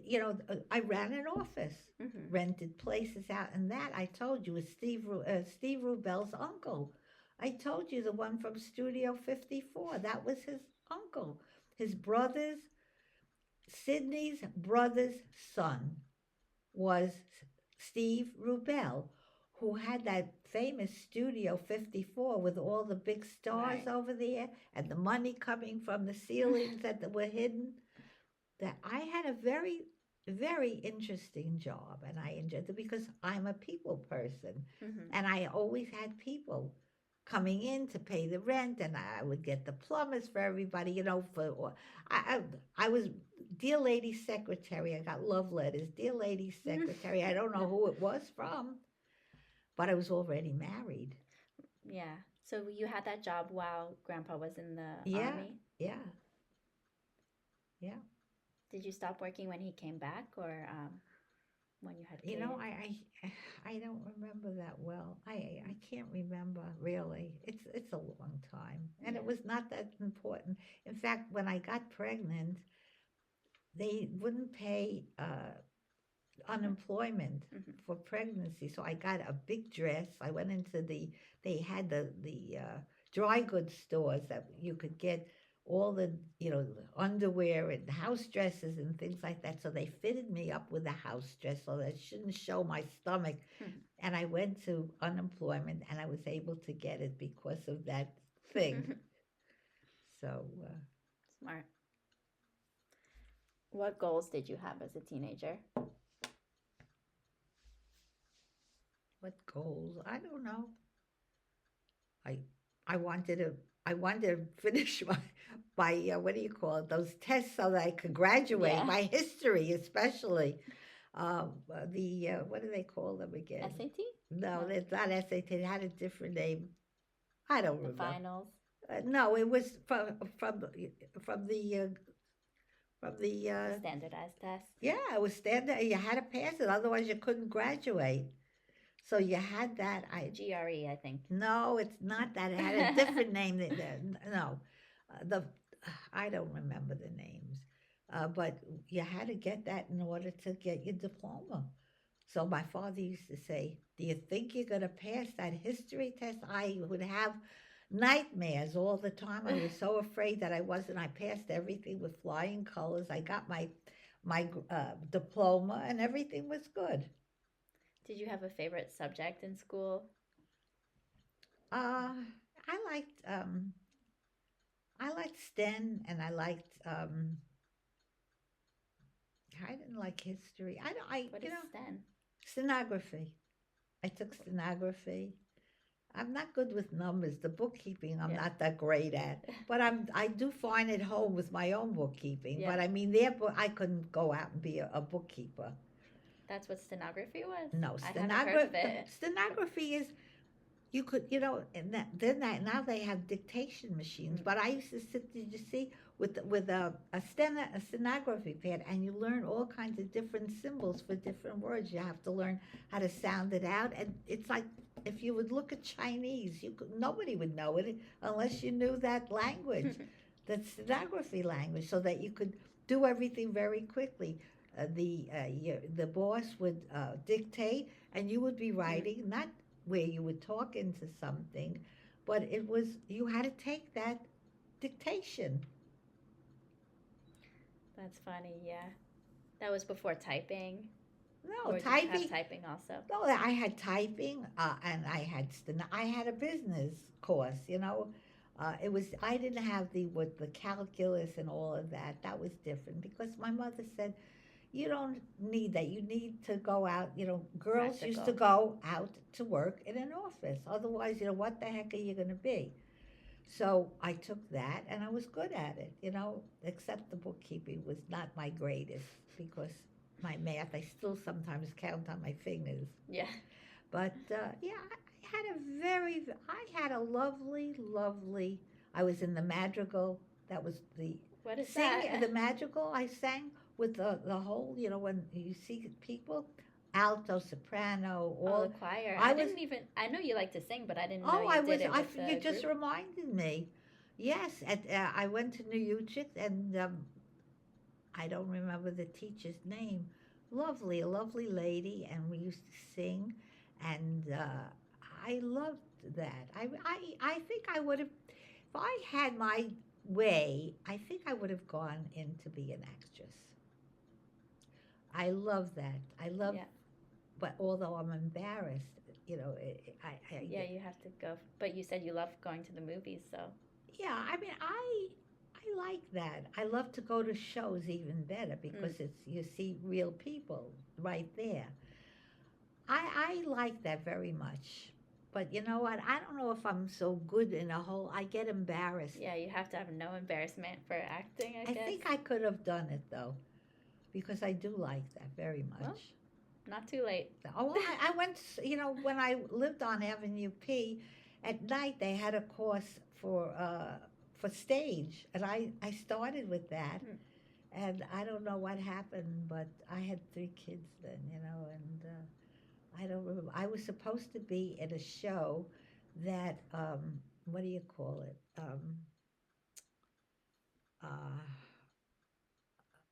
B: I ran an office,
A: Mm-hmm.
B: rented places out. And that I told you was Steve Rubel's uncle. I told you the one from Studio 54. That was his uncle. His brothers, Sidney's brother's son was Steve Rubel, who had that famous Studio 54 with all the big stars
A: Right.
B: over there and the money coming from the ceilings that were hidden. That I had a very, very interesting job and I enjoyed it because I'm a people person
A: Mm-hmm.
B: and I always had people coming in to pay the rent and I would get the plumbers for everybody, I was dear lady secretary. I got love letters, dear lady secretary. I don't know who it was from, but I was already married.
A: Yeah. So you had that job while Grandpa was in the
B: Yeah,
A: army?
B: yeah, yeah.
A: Did you stop working when he came back or when you had
B: You know,
A: kids?
B: I don't remember that well. I can't remember really. It's a long time, and it
A: Yeah.
B: was not that important. In fact, when I got pregnant, they wouldn't pay unemployment
A: Mm-hmm.
B: for pregnancy, so I got a big dress. I went into they had the dry goods stores that you could get all the underwear and house dresses and things like that. So they fitted me up with a house dress so that it shouldn't show my stomach. And I went to unemployment and I was able to get it because of that thing. So
A: Smart. What goals did you have as a teenager?
B: what goals? I don't know. I I wanted to I wanted to finish my what do you call it? Those tests so that I could graduate.
A: Yeah.
B: My history, especially. The what do they call them again?
A: SAT?
B: No,
A: No.
B: it's not SAT. It had a different name. I don't
A: The
B: remember.
A: finals?
B: No, it was from the
A: The standardized test?
B: yeah. It was standard. You had to pass it, otherwise you couldn't graduate. So you had that. I
A: GRE, I think.
B: No, it's not that. It had a different name. No, the I don't remember the names, but you had to get that in order to get your diploma. So my father used to say, "Do you think you're going to pass that history test?" I would have nightmares all the time. I was so afraid that I wasn't. I passed everything with flying colors. I got my diploma, and everything was good.
A: Did you have a favorite subject in school?
B: Uh, I liked STEM and I didn't like history. I don't I
A: What
B: you
A: is
B: know
A: STEM?
B: stenography. I took stenography. I'm not good with numbers. The bookkeeping I'm
A: Yeah.
B: not that great at. But I do fine at home with my own bookkeeping.
A: Yeah.
B: But I mean their book I couldn't go out and be a bookkeeper.
A: That's what stenography was?
B: No,
A: I haven't heard of it.
B: stenography is you could, and now they have dictation machines.
A: Mm.
B: But I used to sit, did you see, with a stenography pad, and you learn all kinds of different symbols for different words. You have to learn how to sound it out, and it's like if you would look at Chinese, nobody would know it unless you knew that language, that stenography language, so that you could do everything very quickly. The boss would dictate, and you would be
A: Mm.
B: writing, not where you would talk into something, but it was you had to take that dictation.
A: That's funny, yeah. That was before typing.
B: No,
A: Or did you have
B: typing.
A: typing also?
B: No, I had typing, and I had a business course. It was I didn't have the with the calculus and all of that. That was different because my mother said you don't need that. You need to go out. Girls used to
A: Practical.
B: go out to work in an office. Otherwise, what the heck are you going to be? So I took that and I was good at it, except the bookkeeping was not my greatest because my math, I still sometimes count on my fingers.
A: Yeah.
B: But yeah, I had a lovely, lovely, I was in the madrigal. That was
A: What is
B: singing,
A: that?
B: the madrigal. I sang with the whole, when you see people, alto, soprano,
A: Oh, the
B: all.
A: choir.
B: I was
A: I know you like to sing, but I didn't know
B: Oh,
A: you did it with
B: you
A: the
B: just
A: group.
B: reminded me. Yes, I went to New Utrecht, and I don't remember the teacher's name. Lovely, a lovely lady, and we used to sing, and I loved that. I think I would have, if I had my way, I think I would have gone in to be an actress. I love that. I love,
A: Yeah.
B: but although I'm embarrassed,
A: Yeah, you have to go. But you said you love going to the movies, so.
B: yeah, I mean, I like that. I love to go to shows even better
A: Mm.
B: because it's you see real people right there. I like that very much. But you know what? I don't know if I'm so good in a whole. I get embarrassed.
A: Yeah, you have to have no embarrassment for acting, I
B: I
A: guess.
B: think I could have done it though, because I do like that very
A: Well,
B: much.
A: not too late.
B: Oh, well, I went. When I lived on Avenue P, at night they had a course for stage, and I started with that.
A: Hmm.
B: And I don't know what happened, but I had three kids then, and I don't remember. I was supposed to be in a show that, what do you call it? Uh,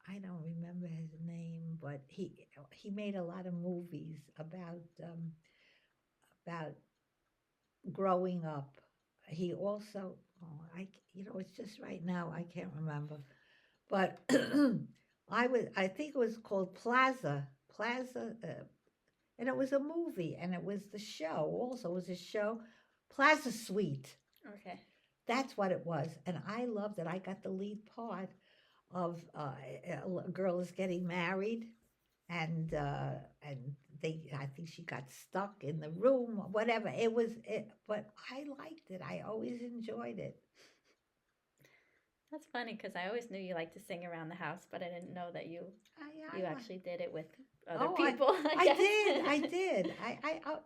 B: I don't remember his name, but he made a lot of movies about growing up. He also, it's just right now I can't remember, but I think it was called Plaza, and it was a movie, and it was the show. Also, it was a show, Plaza Suite.
A: Okay.
B: That's what it was, and I loved it. I got the lead part of a girl is getting married, and I think she got stuck in the room, whatever. But I liked it. I always enjoyed it.
A: That's funny because I always knew you liked to sing around the house, but I didn't know that
B: I,
A: you
B: I
A: actually did it with other
B: Oh,
A: people, I
B: I did. I
A: guess.
B: did.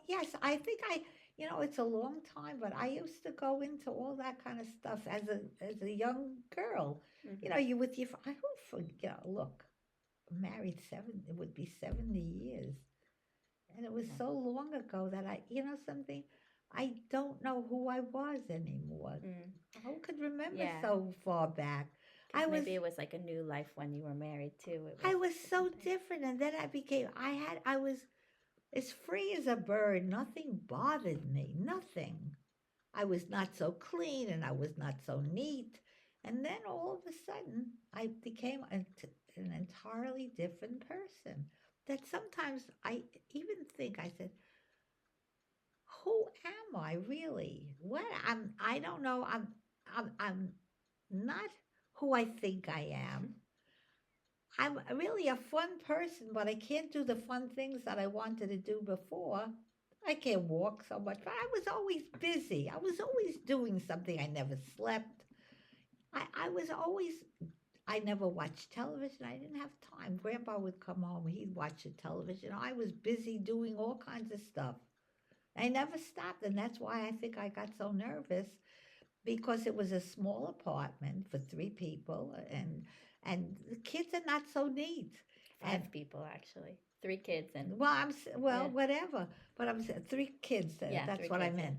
B: Yes, I think it's a long time, but I used to go into all that kind of stuff as a young girl.
A: Hmm.
B: You with your, I don't forget, look, married it would be 70 years. And it was so long ago that something, I don't know who I was anymore.
A: Mm.
B: Who could remember
A: Yeah,
B: so far back? I
A: because
B: was
A: maybe it was like a new life when you were married too. It was
B: I was
A: different
B: so
A: things.
B: different, and then I was as free as a bird. Nothing bothered me. Nothing. I was not so clean and I was not so neat. And then all of a sudden, I became an entirely different person. That sometimes I even think, I said, who am I really? I don't know. I'm not who I think I am. I'm really a fun person, but I can't do the fun things that I wanted to do before. I can't walk so much, but I was always busy. I was always doing something. I never slept. I was always, I never watched television. I didn't have time. Grandpa would come home, he'd watch the television. I was busy doing all kinds of stuff. I never stopped, and that's why I think I got so nervous because it was a small apartment for three people, and the kids are not so neat. And
A: 5 people actually. 3 kids and
B: well,
A: yeah,
B: whatever, but I'm three kids.
A: yeah,
B: That's
A: three
B: what I
A: kids. Yeah.
B: meant.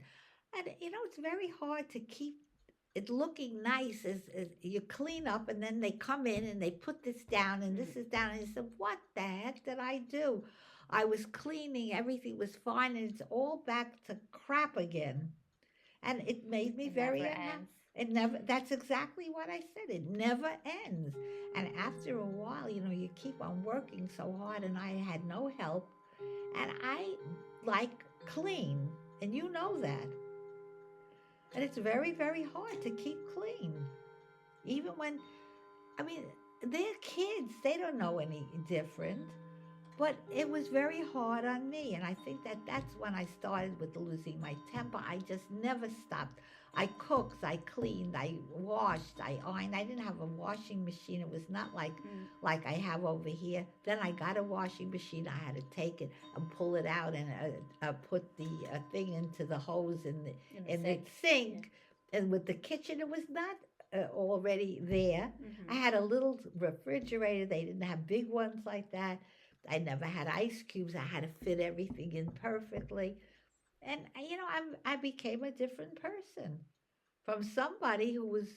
B: And it's very hard to keep it looking nice as you clean up, and then they come in and they put this down and
A: Mm.
B: this is down, and you said, "What the heck did I do?" I was cleaning, everything was fine, and it's all back to crap again. And it made me
A: It never
B: very unhappy.
A: ends.
B: It never, that's exactly what I said. It never ends. And after a while, you keep on working so hard, and I had no help. And I like clean, and you know that. And it's very, very hard to keep clean. Even when, I mean, they're kids, they don't know any different. But it was very hard on me. And I think that that's when I started with losing my temper. I just never stopped. I cooked, I cleaned, I washed, I ironed. I didn't have a washing machine. It was not
A: Mm.
B: like I have over here. Then I got a washing machine. I had to take it and pull it out and put the thing into the hose
A: In the
B: in the
A: sink. Yeah.
B: sink. And with the kitchen, it was not already there. I
A: Mm-hmm.
B: had a little refrigerator. They didn't have big ones like that. I never had ice cubes. I had to fit everything in perfectly. And, I became a different person from somebody who was,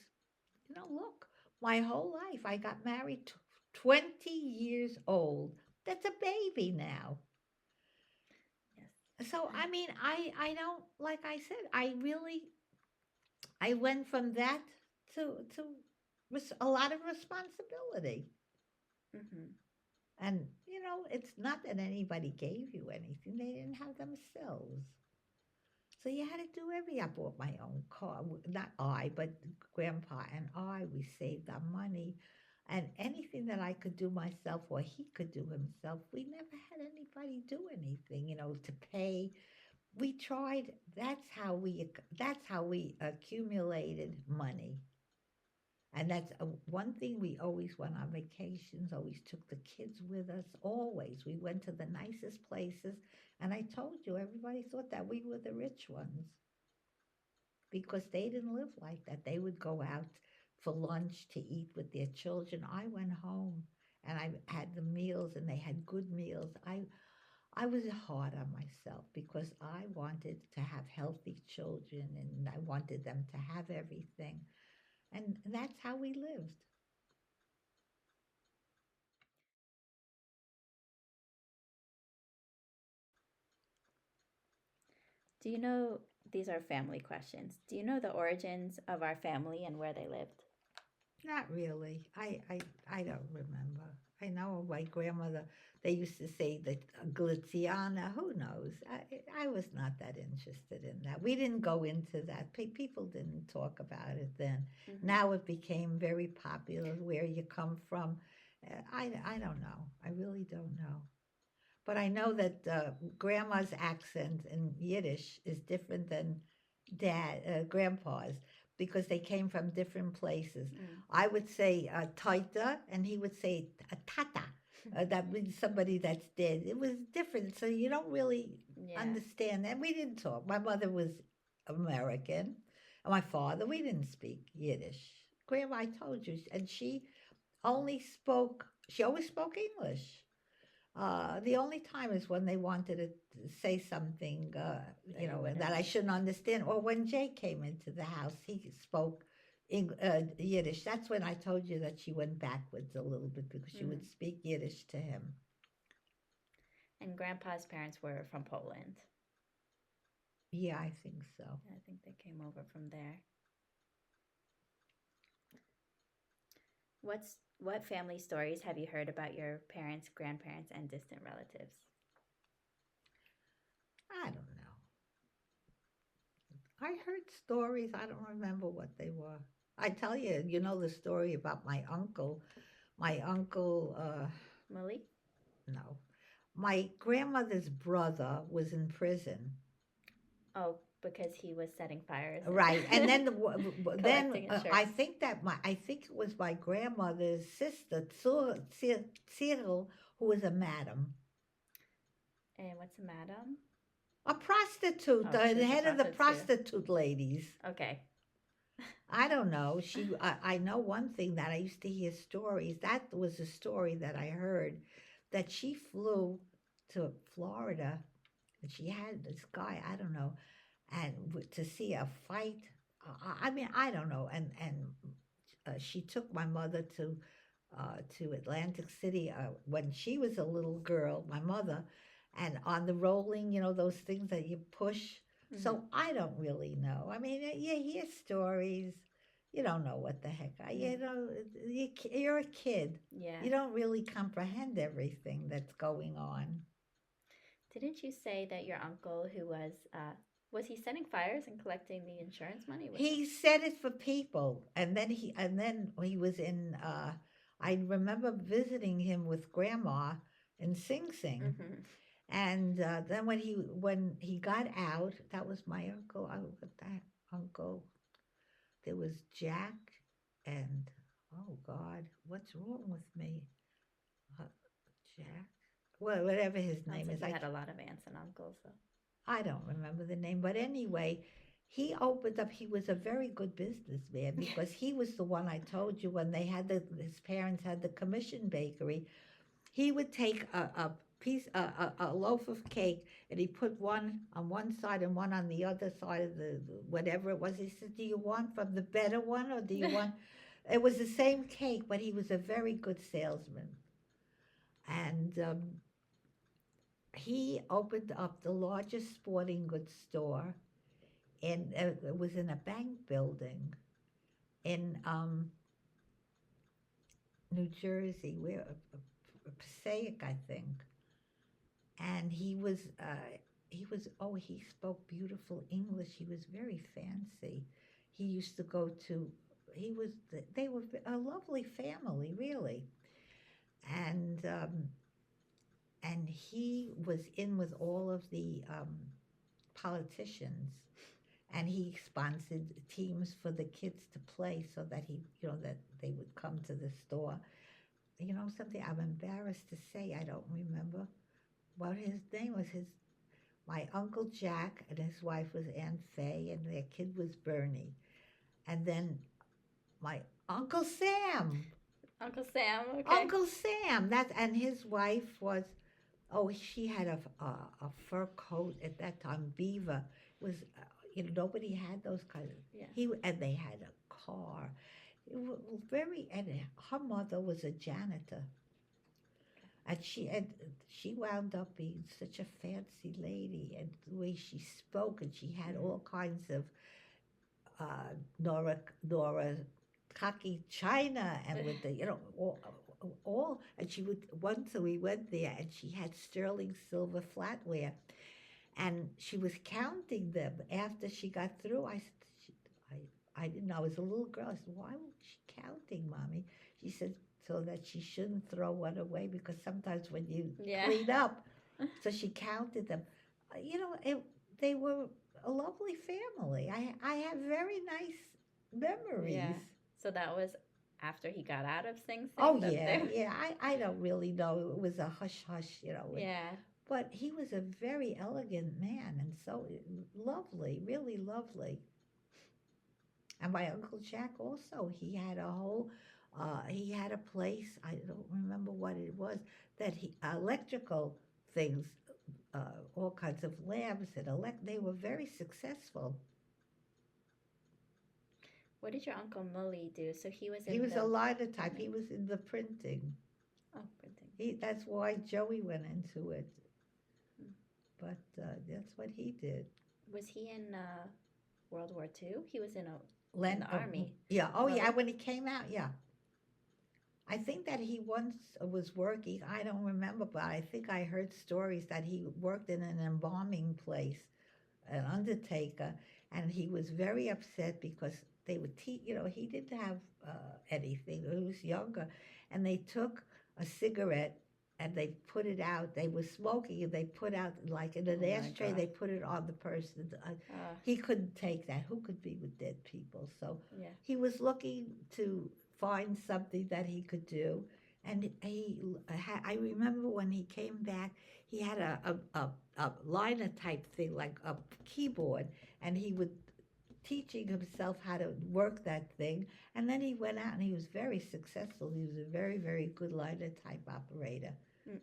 B: look, my whole life. I got married 20 years old. That's a baby now.
A: Yes.
B: So, I mean, I don't, like I said, I went from that to a lot of responsibility.
A: Mm-hmm.
B: And, it's not that anybody gave you anything, they didn't have themselves. So you had to do everything. I bought my own car. Not I, but Grandpa and we saved our money. And anything that I could do myself or he could do himself, we never had anybody do anything, to pay. We tried. That's how we accumulated money. And that's one thing we always went on vacations, always took the kids with us, always. We went to the nicest places. And I told you, everybody thought that we were the rich ones because they didn't live like that. They would go out for lunch to eat with their children. I went home and I had the meals and they had good meals. I was hard on myself because I wanted to have healthy children and I wanted them to have everything. And that's how we lived.
A: Do you know, these are family questions. Do you know the origins of our family and where they lived?
B: Not really. I don't remember. I know my grandmother, they used to say the Glitziana. Who knows? I was not that interested in that. We didn't go into that. People didn't talk about it then.
A: Mm-hmm.
B: Now it became very popular where you come from. I don't know. I really don't know. But I know that grandma's accent in Yiddish is different than grandpa's because they came from different places.
A: Mm.
B: I would say taita, and he would say tata. That means somebody that's dead. It was different, so you don't really
A: Yeah.
B: understand. And we didn't talk. My mother was American, and my father, we didn't speak Yiddish. Grandma, I told you, and she always spoke English. The only time is when they wanted to say something,
A: That you
B: that
A: wouldn't
B: I shouldn't
A: understand.
B: understand. Or when Jay came into the house, he spoke Yiddish. That's when I told you that she went backwards a little bit because she
A: Mm.
B: would speak Yiddish to him.
A: And grandpa's parents were from Poland.
B: Yeah, I think so.
A: I think they came over from there. What family stories have you heard about your parents, grandparents, and distant relatives?
B: I don't know. I heard stories. I don't remember what they were. I tell you, you know the story about my uncle. My uncle,
A: Malik?
B: no, my grandmother's brother was in prison.
A: Oh, because he was setting fires
B: Right, and then
A: collecting
B: I
A: insurance.
B: think that I think it was my grandmother's sister, Cyril, who was a madam,
A: And what's a madam?
B: a prostitute,
A: Oh, she
B: the
A: was a
B: head of the
A: prophet too.
B: prostitute ladies.
A: Okay.
B: I don't know. I know one thing that I used to hear stories. That was a story that I heard that she flew to Florida and she had this guy, I don't know, and to see a fight. I mean, I don't know. And she took my mother to Atlantic City when she was a little girl, my mother, and on the rolling, those things that you push.
A: Hmm.
B: So I don't really know. I mean, you hear stories. You don't know what the heck.
A: Hmm.
B: You're a kid.
A: Yeah.
B: You don't really comprehend everything that's going on.
A: Didn't you say that your uncle, who was he setting fires and collecting the insurance money? Was that?
B: He said it for people, and then he was in. I remember visiting him with Grandma in Sing Sing,
A: Mm-hmm.
B: and then when he got out, that was my uncle. That uncle. There was Jack, and oh God, what's wrong with me? Uh, Jack. Well, whatever his
A: Sounds
B: name
A: like
B: is,
A: you had a lot of aunts and uncles. So.
B: I don't remember the name, but anyway, he opened up. He was a very good businessman because he was the one I told you when his parents had the commission bakery. He would take a loaf of cake, and he put one on one side and one on the other side of whatever it was. He said, "Do you want from the better one, or do you want?" It was the same cake, but he was a very good salesman, and he opened up the largest sporting goods store it was in a bank building in New Jersey, where Passaic, I think. And he spoke beautiful English. He was very fancy. He used to go to. He was. They were a lovely family, really. And he was in with all of the politicians, and he sponsored teams for the kids to play so that that they would come to the store. Something I'm embarrassed to say, I don't remember what his name was. My uncle Jack and his wife was Aunt Fay, and their kid was Bernie. And then my Uncle Sam,
A: Uncle Sam. Okay.
B: Uncle Sam, and his wife was. Oh, she had a fur coat at that time, beaver. It was, nobody had those kind of.
A: Yeah.
B: And they had a car. It was and her mother was a janitor, and she wound up being such a fancy lady, and the way she spoke, and she had
A: Mm-hmm.
B: all kinds of Nora Kaki china, and with the and she would once we went there, and she had sterling silver flatware, and she was counting them after she got through. I didn't know. I was a little girl. I said, "Why was she counting, mommy?" She said, "So that she shouldn't throw one away, because sometimes when you
A: Yeah.
B: clean up." So she counted them. They were a lovely family. I have very nice
A: Yeah.
B: memories.
A: So that was after he got out of Sing
B: Oh
A: Sing that
B: yeah,
A: they.
B: yeah. I don't really know. It was a hush hush,
A: Yeah.
B: but he was a very elegant man, and so lovely, really lovely. And my Uncle Jack also, he had a place, I don't remember what it was, that electrical things, all kinds of lamps, and they were very successful.
A: What did your uncle Mully do? So he was
B: He
A: in
B: was a
A: the
B: lighter type. He
A: printing.
B: was in the printing.
A: Oh, printing.
B: That's why Joey went into it.
A: Hmm.
B: But that's what he did.
A: Was he in World War II? He was in
B: Len,
A: the army.
B: yeah, oh yeah,
A: Mully.
B: when he came out, yeah. I think that he once was working, I don't remember, but I think I heard stories that he worked in an embalming place, an undertaker, and he was very upset because they would he didn't have anything. He was younger, and they took a cigarette and they put it out. They were smoking, and they put out like in an
A: Oh my
B: ashtray. They
A: God.
B: put it on the person.
A: Uh,
B: He couldn't take that. Who could be with dead people? So
A: yeah.
B: he was looking to find something that he could do, and I remember when he came back, he had a liner type thing like a keyboard, and he would teaching himself how to work that thing. And then he went out and he was very successful. He was a very, very good liner type operator.
A: Mm.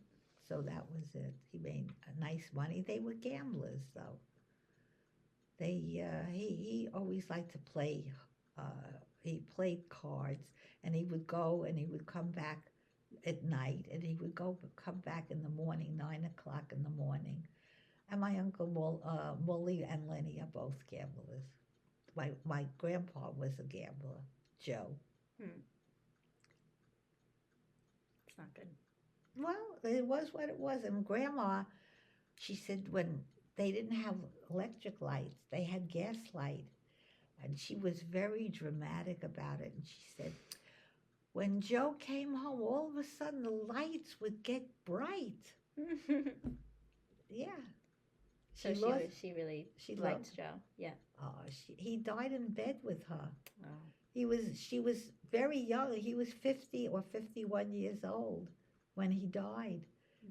B: So that was it. He made a nice money. They were gamblers, though. He always liked to play. He played cards, and he would go and he would come back at night, and he would come back in the morning, 9 o'clock in the morning. And my uncle Molly and Lenny are both gamblers. My grandpa was a gambler, Joe.
A: Hmm. It's not good.
B: Well, it was what it was. And Grandma, she said when they didn't have electric lights, they had gas light. And she was very dramatic about it. And she said, when Joe came home, all of a sudden the lights would get bright. Yeah.
A: So she really
B: she
A: liked
B: loved,
A: Joe. Yeah.
B: he died in bed with her.
A: Oh.
B: She was very young. He was 50 or 51 years old when he died.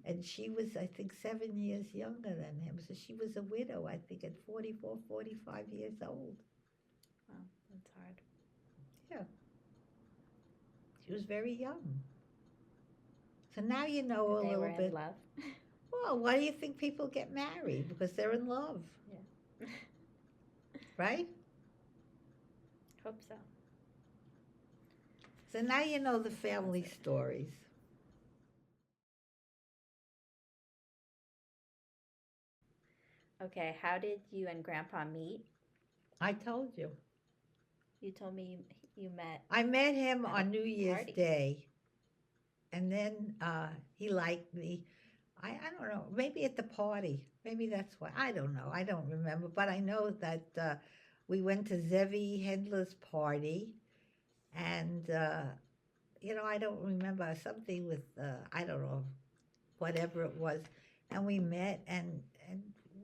B: And she was, I think, 7 years younger than him. So she was a widow, I think, at 44, 45 years old.
A: Wow, that's hard.
B: Yeah. She was very young. So now you know a
A: They were
B: little
A: in
B: bit.
A: love.
B: Well, why do you think people get married? Because they're in love,
A: Yeah.
B: right?
A: Hope so.
B: So now you know the family stories.
A: Okay, how did you and Grandpa meet?
B: I told you.
A: You told me you met
B: I met him
A: at a
B: on New Year's
A: party.
B: Day, and then he liked me. I don't know, maybe at the party. Maybe that's why. I don't know. I don't remember. But I know that we went to Zevi Hedler's party, and, I don't remember something with, I don't know, whatever it was. And we met, and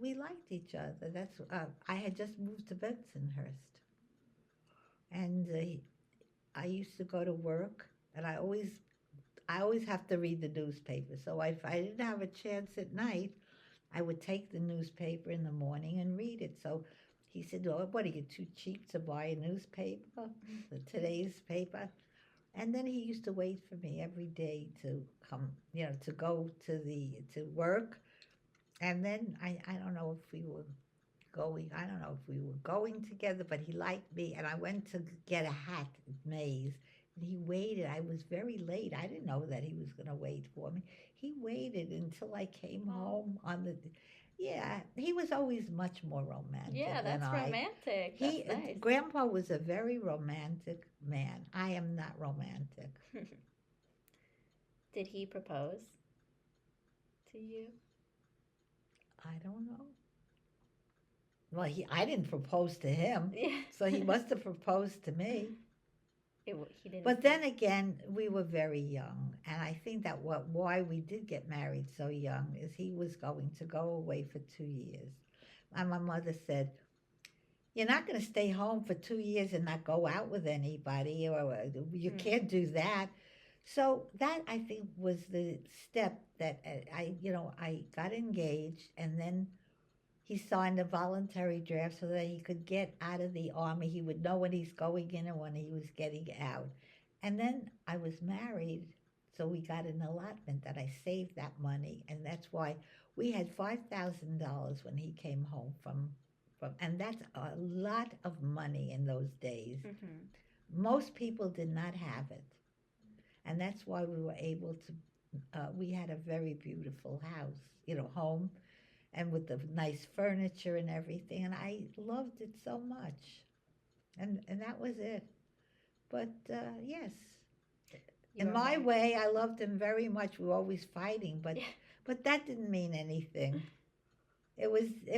B: we liked each other. I had just moved to Bensonhurst. And I used to go to work, and I always have to read the newspaper. So if I didn't have a chance at night, I would take the newspaper in the morning and read it. So he said, "Oh, what are you too cheap to buy a newspaper, today's paper?" And then he used to wait for me every day to come, to go to work. And then I don't know if we were I don't know if we were going together, but he liked me. And I went to get a hat at Mays. And he waited. I was very late. I didn't know that he was going to wait for me. He waited until I came home yeah, he was always much more romantic
A: Yeah,
B: than
A: that's
B: I.
A: romantic. That's nice.
B: Grandpa was a very romantic man. I am not romantic.
A: Did he propose to you?
B: I don't know. Well, I didn't propose to him,
A: Yeah.
B: so he must have proposed to me.
A: He didn't.
B: But then again, we were very young, and I think that why we did get married so young is he was going to go away for 2 years. And my mother said, "You're not going to stay home for 2 years and not go out with anybody, or you can't do that." So that, I think, was the step that I got engaged, and then he signed a voluntary draft so that he could get out of the army. He would know when he's going in and when he was getting out. And then I was married, so we got an allotment that I saved that money, and that's why we had $5,000 when he came home and that's a lot of money in those days. Most people did not have it, and that's why we were able to. We had a very beautiful house, home, and with the nice furniture and everything, and I loved it so much. And that was it. But yes,
A: You
B: in
A: were
B: my
A: married.
B: way, I loved him very much. We were always fighting, but
A: Yeah.
B: but that didn't mean anything. It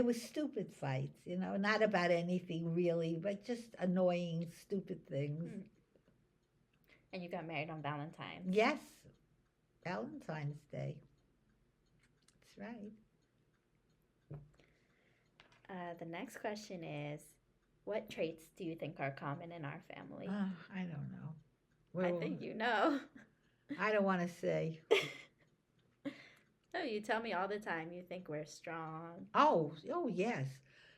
B: was stupid fights, not about anything really, but just annoying, stupid things.
A: And you got married on Valentine's.
B: Yes, Valentine's Day. right.
A: The next question is, what traits do you think are common in our family?
B: I don't know.
A: I
B: We're,
A: think you know.
B: I don't want to say.
A: Oh, you tell me all the time you think we're strong.
B: Oh, yes.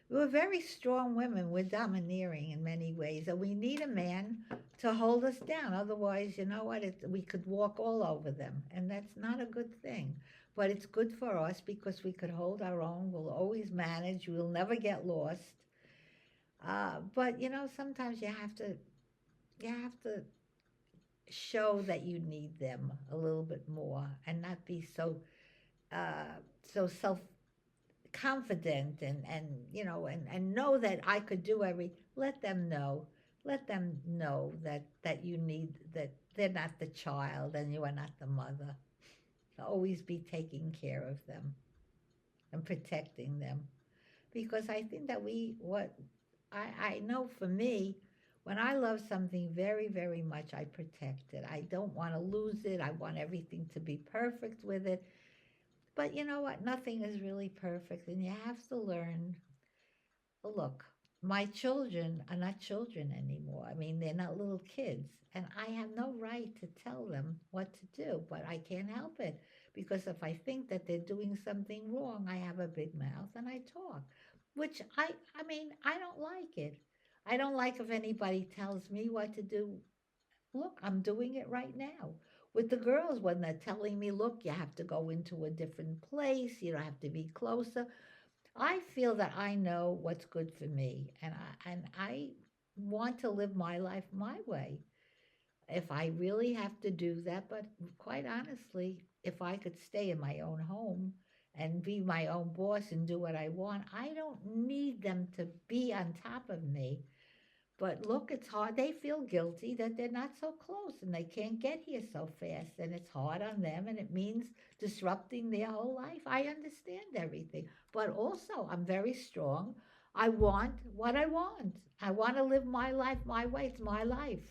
B: We're very strong women. We're domineering in many ways, and we need a man to hold us down. Otherwise, you know what? We could walk all over them, and that's not a good thing. But it's good for us because we could hold our own. We'll always manage. We'll never get lost. But sometimes you have to show that you need them a little bit more, and not be uh, so self confident, and know that I could do let them know that you need that they're not the child and you are not the mother. Always be taking care of them and protecting them, because I think that we what I know for me, when I love something very, very much, I protect it. I don't want to lose it. I want everything to be perfect with it. But you know what? Nothing is really perfect, and you have to learn. Look, my children are not children anymore. I mean, they're not little kids, and I have no right to tell them what to do, but I can't help it, because if I think that they're doing something wrong, I have a big mouth and I talk, which I mean, I don't like it. I don't like if anybody tells me what to do. Look, I'm doing it right now with the girls when they're telling me, look, you have to go into a different place, you don't have to be closer. I feel that I know what's good for me, and I want to live my life my way. If I really have to do that, but quite honestly, if I could stay in my own home and be my own boss and do what I want, I don't need them to be on top of me. But look, it's hard. They feel guilty that they're not so close and they can't get here so fast. And it's hard on them, and it means disrupting their whole life. I understand everything. But also, I'm very strong. I want what I want. I want to live my life my way. It's my life.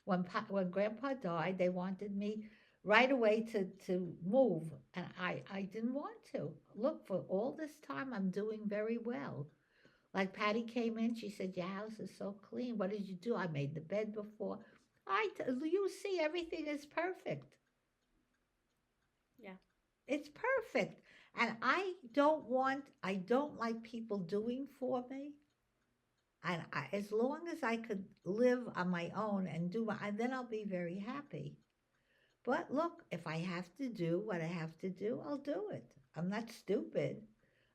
B: When Grandpa died, they wanted me right away to move, and I didn't want to. Look, for all this time, I'm doing very well. Like Patty came in, she said, "Your house is so clean. What did you do?" I made the bed before. You see, everything is perfect.
A: Yeah.
B: It's perfect. And I don't like people doing for me. And as long as I could live on my own and then I'll be very happy. But look, if I have to do what I have to do, I'll do it. I'm not stupid.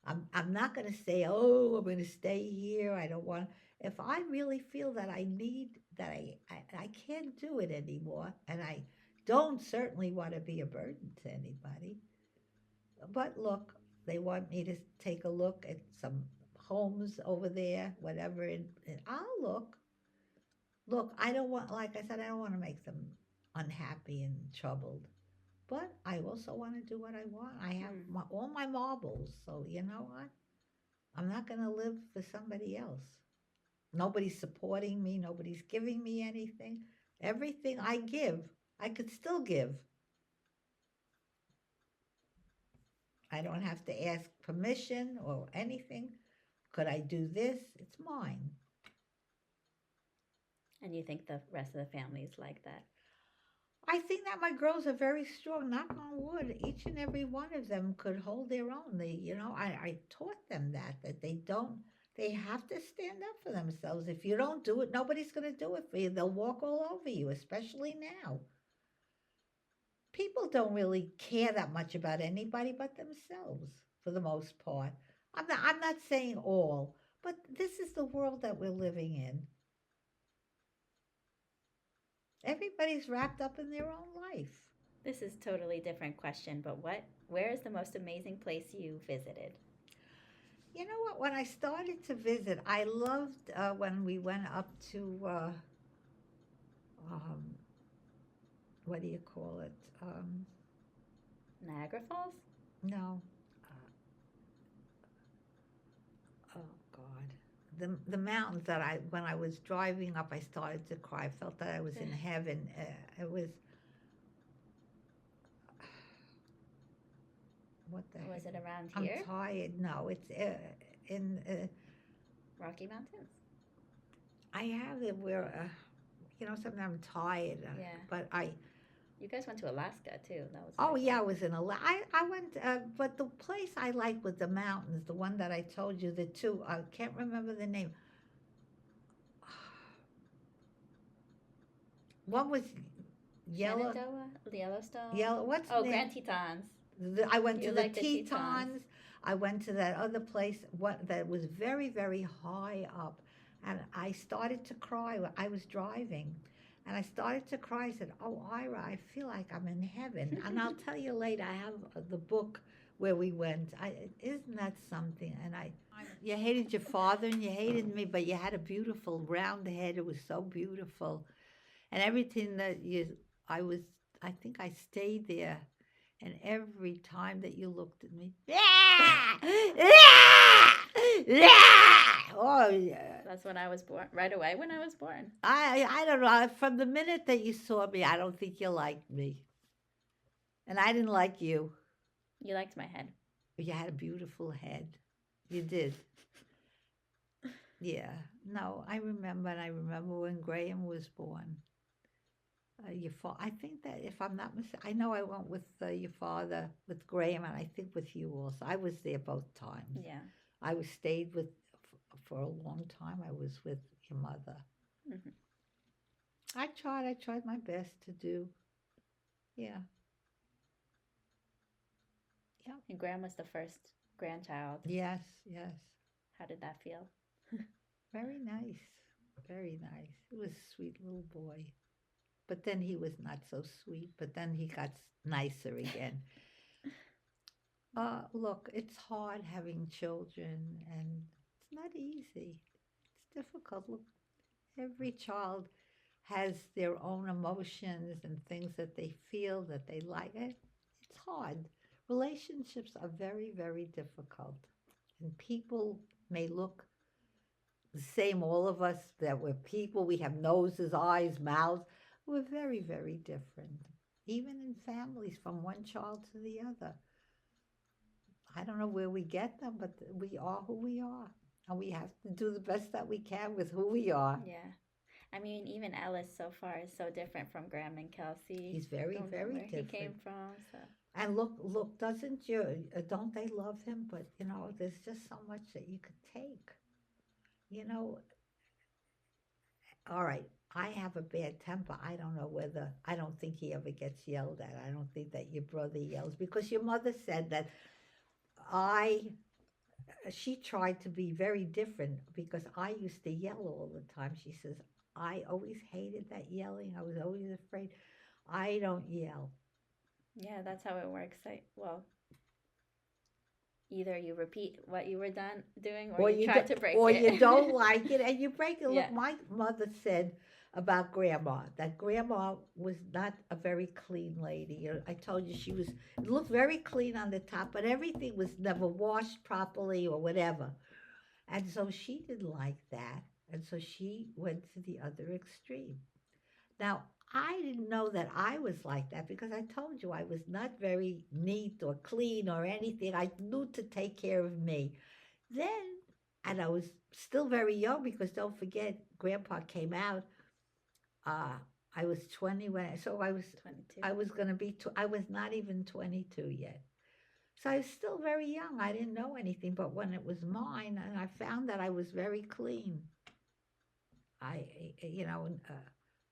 B: I'm not going to say, "Oh, I'm going to stay here. I don't want." If I really feel that I need that I can't do it anymore, and I don't certainly want to be a burden to anybody. But look, they want me to take a look at some homes over there, whatever, and I'll look. Look, I don't want, like I said, I don't want to make them unhappy and troubled. But I also want to do what I want. I have
A: Hmm.
B: all my marbles. So you know what? I'm not going to live for somebody else. Nobody's supporting me. Nobody's giving me anything. Everything I give, I could still give. I don't have to ask permission or anything. Could I do this? It's mine.
A: And you think the rest of the family is like that?
B: I think that my girls are very strong. Knock on wood, each and every one of them could hold their own. I taught them that they have to stand up for themselves. If you don't do it, nobody's going to do it for you. They'll walk all over you, especially now. People don't really care that much about anybody but themselves for the most part. I'm not saying all, but this is the world that we're living in. Everybody's wrapped up in their own life.
A: This is totally different question, but where is the most amazing place you visited?
B: You know what? When I started to visit, I loved when we went up to um, what do you call it?
A: Niagara Falls?
B: No, oh God, the mountains that I when I was driving up, I started to cry. I felt that I was in heaven. It was What the heck?
A: Was it around
B: I'm
A: here?
B: tired. No, it's in.
A: Rocky Mountains?
B: I have it where, sometimes I'm tired,
A: Yeah.
B: but I.
A: You guys went to Alaska too. That was
B: Oh
A: very
B: yeah,
A: cool.
B: I was in a. I went, but the place I like was the mountains. The one that I told you, the two. I can't remember the name. One was yellow,
A: Shenandoah? Yellowstone?
B: yellow. What's the
A: Oh,
B: name?
A: Grand Tetons.
B: I went to
A: You
B: the
A: like the Tetons.
B: Tetons. I went to that other place what that was very, very high up, and I started to cry. I was driving, and I started to cry. I said, "Oh, Ira, I feel like I'm in heaven." And I'll tell you later. I have the book where we went. Isn't that something? And you hated your father and you hated me, but you had a beautiful round head. It was so beautiful, and everything that I was. I think I stayed there and every time that you looked at me, yeah, yeah, yeah. Oh yeah.
A: That's when I was born. Right away when I was born.
B: I don't know. From the minute that you saw me, I don't think you liked me, and I didn't like you.
A: You liked my head.
B: You had a beautiful head. You did. Yeah. No, I remember, and I remember when Graham was born. I think that if I'm not mistaken, I know I went with your father, with Graham, and I think with you also. I was there both times.
A: Yeah.
B: I was stayed with for a long time. I was with your mother.
A: Hmm.
B: I tried my best to do. Yeah, yeah.
A: And Graham was the first grandchild.
B: Yes, yes.
A: How did that feel?
B: Very nice. Very nice. It was a sweet little boy. But then he was not so sweet. But then he got nicer again. Look, it's hard having children, and it's not easy. It's difficult. Look, every child has their own emotions and things that they feel that they like. It's hard. Relationships are very, very difficult. And people may look the same, all of us, that we're people, we have noses, eyes, mouths. We're very, very different. Even in families, from one child to the other. I don't know where we get them, but we are who we are. And we have to do the best that we can with who we are.
A: Yeah. I mean, even Ellis so far is so different from Graham and Kelsey.
B: He's very,
A: Don't know
B: very
A: where he
B: different.
A: came from. So
B: And look, don't they love him? But, there's just so much that you could take. You know, all right, I have a bad temper. I don't know whether, I don't think he ever gets yelled at. I don't think that your brother yells because your mother said that I, she tried to be very different because I used to yell all the time. She says, I always hated that yelling. I was always afraid. I don't yell.
A: yeah, that's how it works. Well, either you repeat what you were done doing or
B: or
A: you
B: you
A: try
B: do,
A: to break
B: or you don't
A: it.
B: like it and you break it.
A: Yeah.
B: Look, my mother said about grandma that grandma was not a very clean lady. I told you she was, it looked very clean on the top, but everything was never washed properly or whatever. And so she didn't like that. And so she went to the other extreme. Now, I didn't know that I was like that because I told you I was not very neat or clean or anything. I knew to take care of me. Then, and I was still very young because don't forget, Grandpa came out. Uh, I was 20 so
A: 22.
B: I was going to be, I was not even 22 yet. So I was still very young. I didn't know anything. But when it was mine, and I found that I was very clean, I,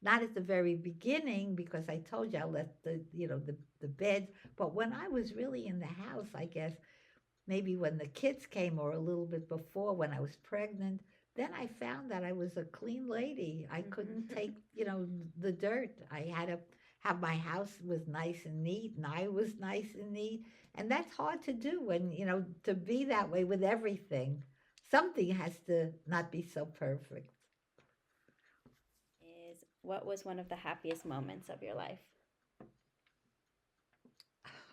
B: not at the very beginning because I told you I left the beds. But when I was really in the house, I guess maybe when the kids came or a little bit before when I was pregnant, then I found that I was a clean lady. I couldn't take, the dirt. I had to have my house was nice and neat and I was nice and neat. And that's hard to do when, to be that way with everything. Something has to not be so perfect.
A: Is what was one of the happiest moments of your life?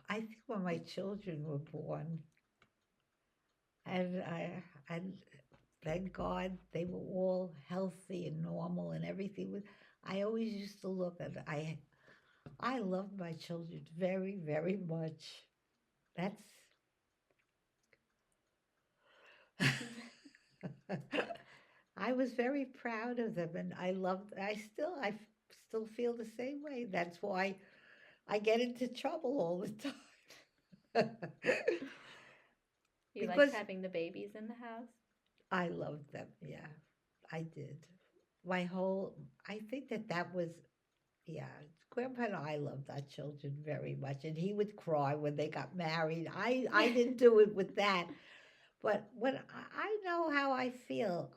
B: I think when my children were born, and thank God they were all healthy and normal and everything was. I always used to look at I love my children very, very much. That's I was very proud of them, and I still feel the same way. That's why I get into trouble all the time.
A: You liked
B: Because
A: having the babies in the house?
B: I loved them. Yeah, I did. I think that was, yeah, Grandpa and I loved our children very much, and he would cry when they got married. I didn't do it with that, but when I know how I feel,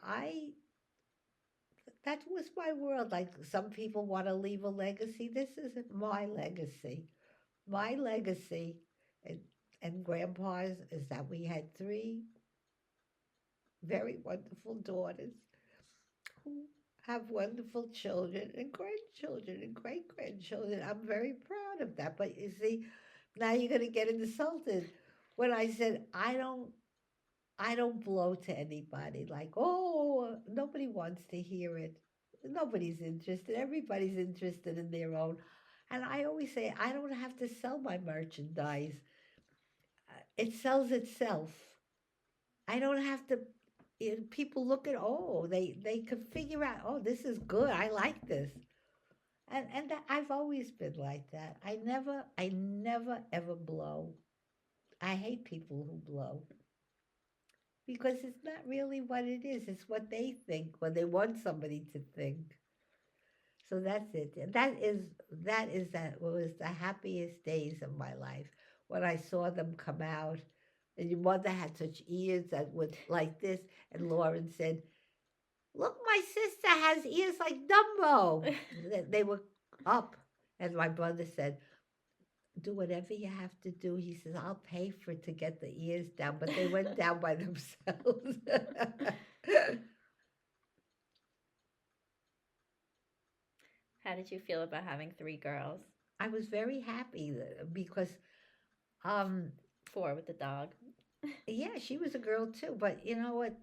B: that was my world. Like some people want to leave a legacy. This isn't my legacy. My legacy, and, and Grandpa's, is that we had three very wonderful daughters who have wonderful children and grandchildren and great grandchildren. I'm very proud of that. But you see, now you're going to get insulted when I said I don't blow to anybody. Like, oh, nobody wants to hear it. Nobody's interested. Everybody's interested in their own. And I always say I don't have to sell my merchandise. It sells itself. I don't have to. People look at, oh, they can figure out, oh, this is good. I like this. And that, I've always been like that. I never ever blow. I hate people who blow because it's not really what it is. It's what they think, what they want somebody to think. So that's it. And that was the happiest days of my life when I saw them come out. And your mother had such ears that would like this. And Lauren said, "Look, my sister has ears like Dumbo." They were up. And my brother said, "Do whatever you have to do." He says, "I'll pay for it to get the ears down." But they went down by themselves.
A: How did you feel about having three girls?
B: I was very happy because um,
A: Four with the dog.
B: yeah, she was a girl too, but you know what?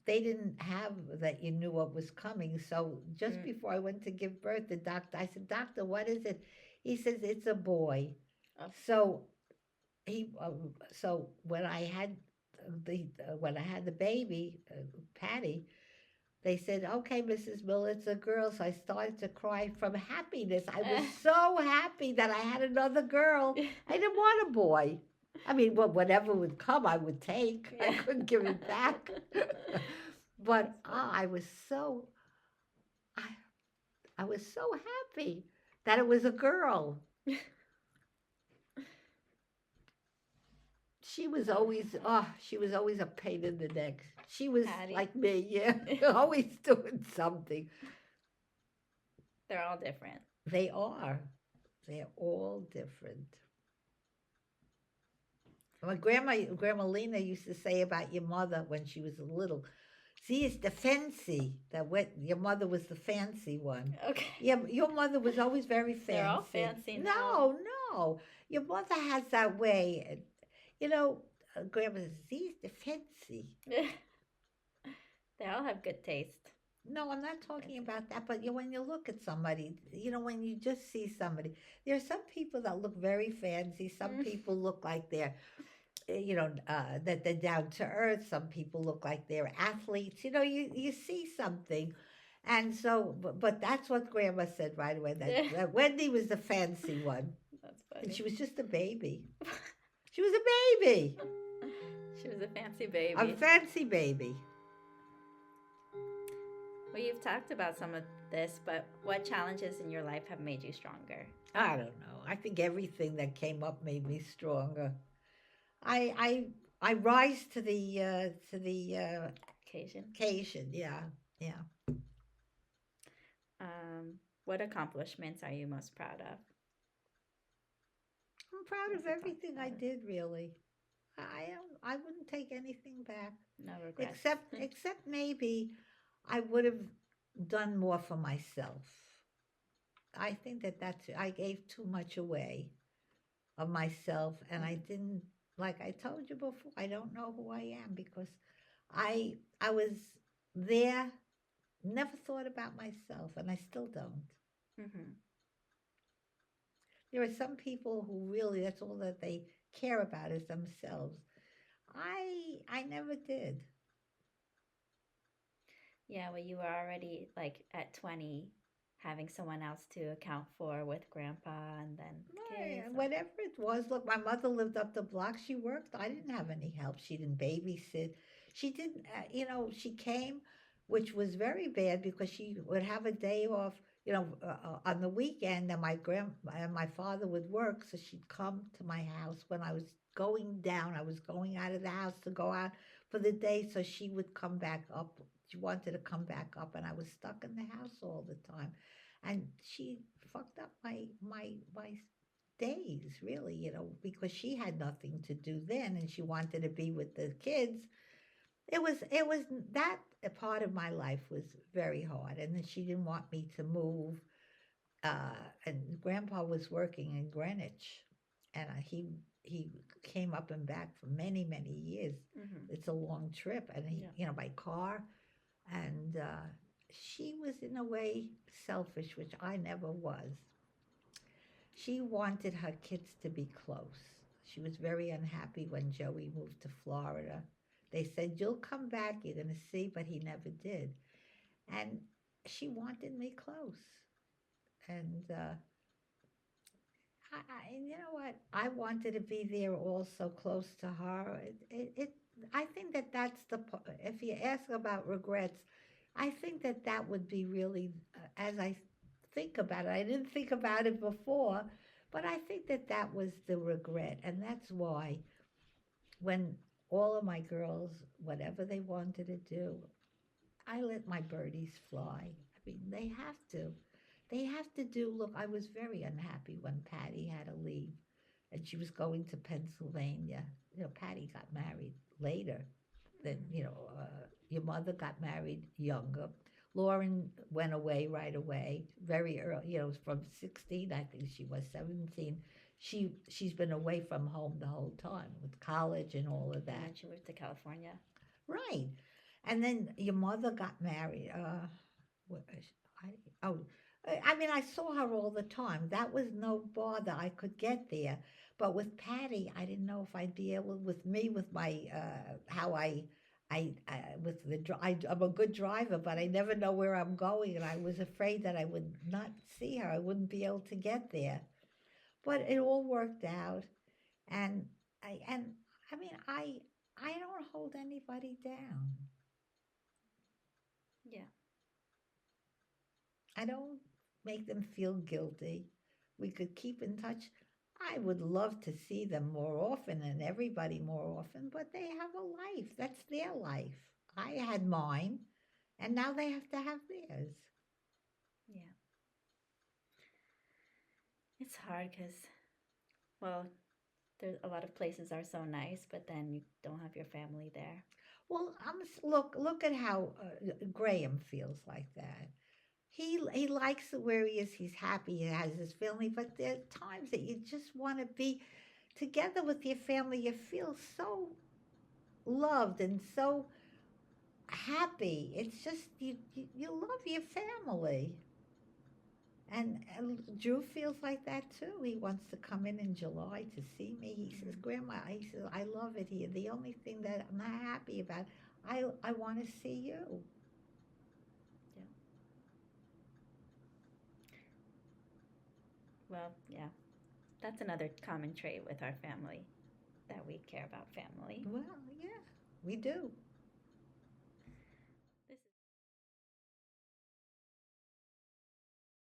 B: They didn't have that you knew what was coming. So just
A: Mm.
B: before I went to give birth, the doctor, I said, "Doctor, what is it?" He says, "It's a boy."
A: Oh.
B: So so when I had the baby, Patty, they said, "Okay, Mrs. Miller, it's a girl." So I started to cry from happiness. I was so happy that I had another girl. I didn't want a boy. I mean, well, whatever would come, I would take. I
A: Yeah.
B: couldn't give it back.
A: That's
B: But
A: funny.
B: I, I was so happy that it was a girl. She was always a pain in the neck. She was
A: Patty.
B: like me, yeah, always doing something.
A: They're all different.
B: They are. They're all different. My Grandma Lena used to say about your mother when she was little. See, it's the fancy that what your mother was the fancy one.
A: Okay.
B: Yeah, your mother was always very
A: They're all
B: fancy.
A: fancy now.
B: No, no, your mother has that way. You know, Grandma says, see, it's the fancy.
A: They all have good taste.
B: No, I'm not talking
A: Fancy.
B: about that. But when you look at somebody, when you just see somebody, there are some people that look very fancy. Some
A: Mm.
B: people look like they're that they're down to earth. Some people look like they're athletes. You see something, and so but that's what Grandma said right away. That Wendy was the fancy one,
A: That's
B: and
A: funny.
B: she was just a baby. She was a baby,
A: She was a fancy
B: a
A: baby.
B: fancy baby.
A: Well, you've talked about some of this, but what challenges in your life have made you stronger?
B: I don't know. I think everything that came up made me stronger. I I rise to the
A: Occasion.
B: occasion. Yeah, yeah.
A: What accomplishments are you most proud of?
B: I'm proud
A: Yes,
B: of
A: we talked
B: everything I
A: about it.
B: did. Really, I wouldn't take anything back,
A: No regrets.
B: except maybe I would have done more for myself. I think that's I gave too much away of myself, and I
A: Mm.
B: didn't, like I told you before, I don't know who I am because I was there, never thought about myself, and I still don't.
A: Mm-hmm.
B: There are some people who really, that's all that they care about is themselves. I never did.
A: Yeah, well, you were already like at 20 having someone else to account for with grandpa and then
B: Right,
A: kids.
B: whatever it was. Look, my mother lived up the block. She worked. I didn't have any help. She didn't babysit. She didn't, she came, which was very bad because she would have a day off, on the weekend, and my father would work, so she'd come to my house when I was going down. I was going out of the house to go out for the day, so she would come back up. She wanted to come back up, and I was stuck in the house all the time, and she fucked up my days, really, because she had nothing to do then and she wanted to be with the kids. It was that a part of my life was very hard. And then she didn't want me to move. And grandpa was working in Greenwich, and he came up and back for many, many years.
A: Mm-hmm.
B: It's a long trip, and he,
A: Yeah.
B: by car. And she was in a way selfish, which I never was. She wanted her kids to be close. She was very unhappy when Joey moved to Florida. They said, "You'll come back, you're going to see," but he never did. And she wanted me close. And you know what? I wanted to be there also close to her. I think that that's if you ask about regrets, I think that that would be really, as I think about it, I didn't think about it before, but I think that that was the regret. And that's why when all of my girls, whatever they wanted to do, I let my birdies fly. I mean, they have to. They have to do. Look, I was very unhappy when Patty had to leave and she was going to Pennsylvania. Patty got married later than, your mother got married younger. Lauren went away right away, very early, from 16, I think she was 17. She's been away from home the whole time with college and all of
A: And
B: that.
A: then she moved to California.
B: Right. And then your mother got married. Oh, I mean, I saw her all the time. That was no bother. I could get there. But with Patty, I didn't know if I'd be able, with me, with my, how with I'm a good driver, but I never know where I'm going. And I was afraid that I would not see her. I wouldn't be able to get there. But it all worked out. And I mean, I don't hold anybody down.
A: Yeah.
B: I don't make them feel guilty. We could keep in touch. I would love to see them more often and everybody more often, but they have a life. That's their life. I had mine, and now they have to have theirs.
A: Yeah. It's hard because, well, there's a lot of places are so nice, but then you don't have your family there.
B: Well, look at how Graham feels like that. He likes it where he is. He's happy. He has his family, but there are times that you just want to be together with your family. You feel so loved and so happy. It's just you love your family. And Drew feels like that too. He wants to come in July to see me. He says,
A: Mm-hmm.
B: "Grandma," he says, "I love it here. The only thing that I'm not happy about, I want to see you."
A: Yeah. Well, yeah. That's another common trait with our family that we care about family.
B: Well, yeah, we do.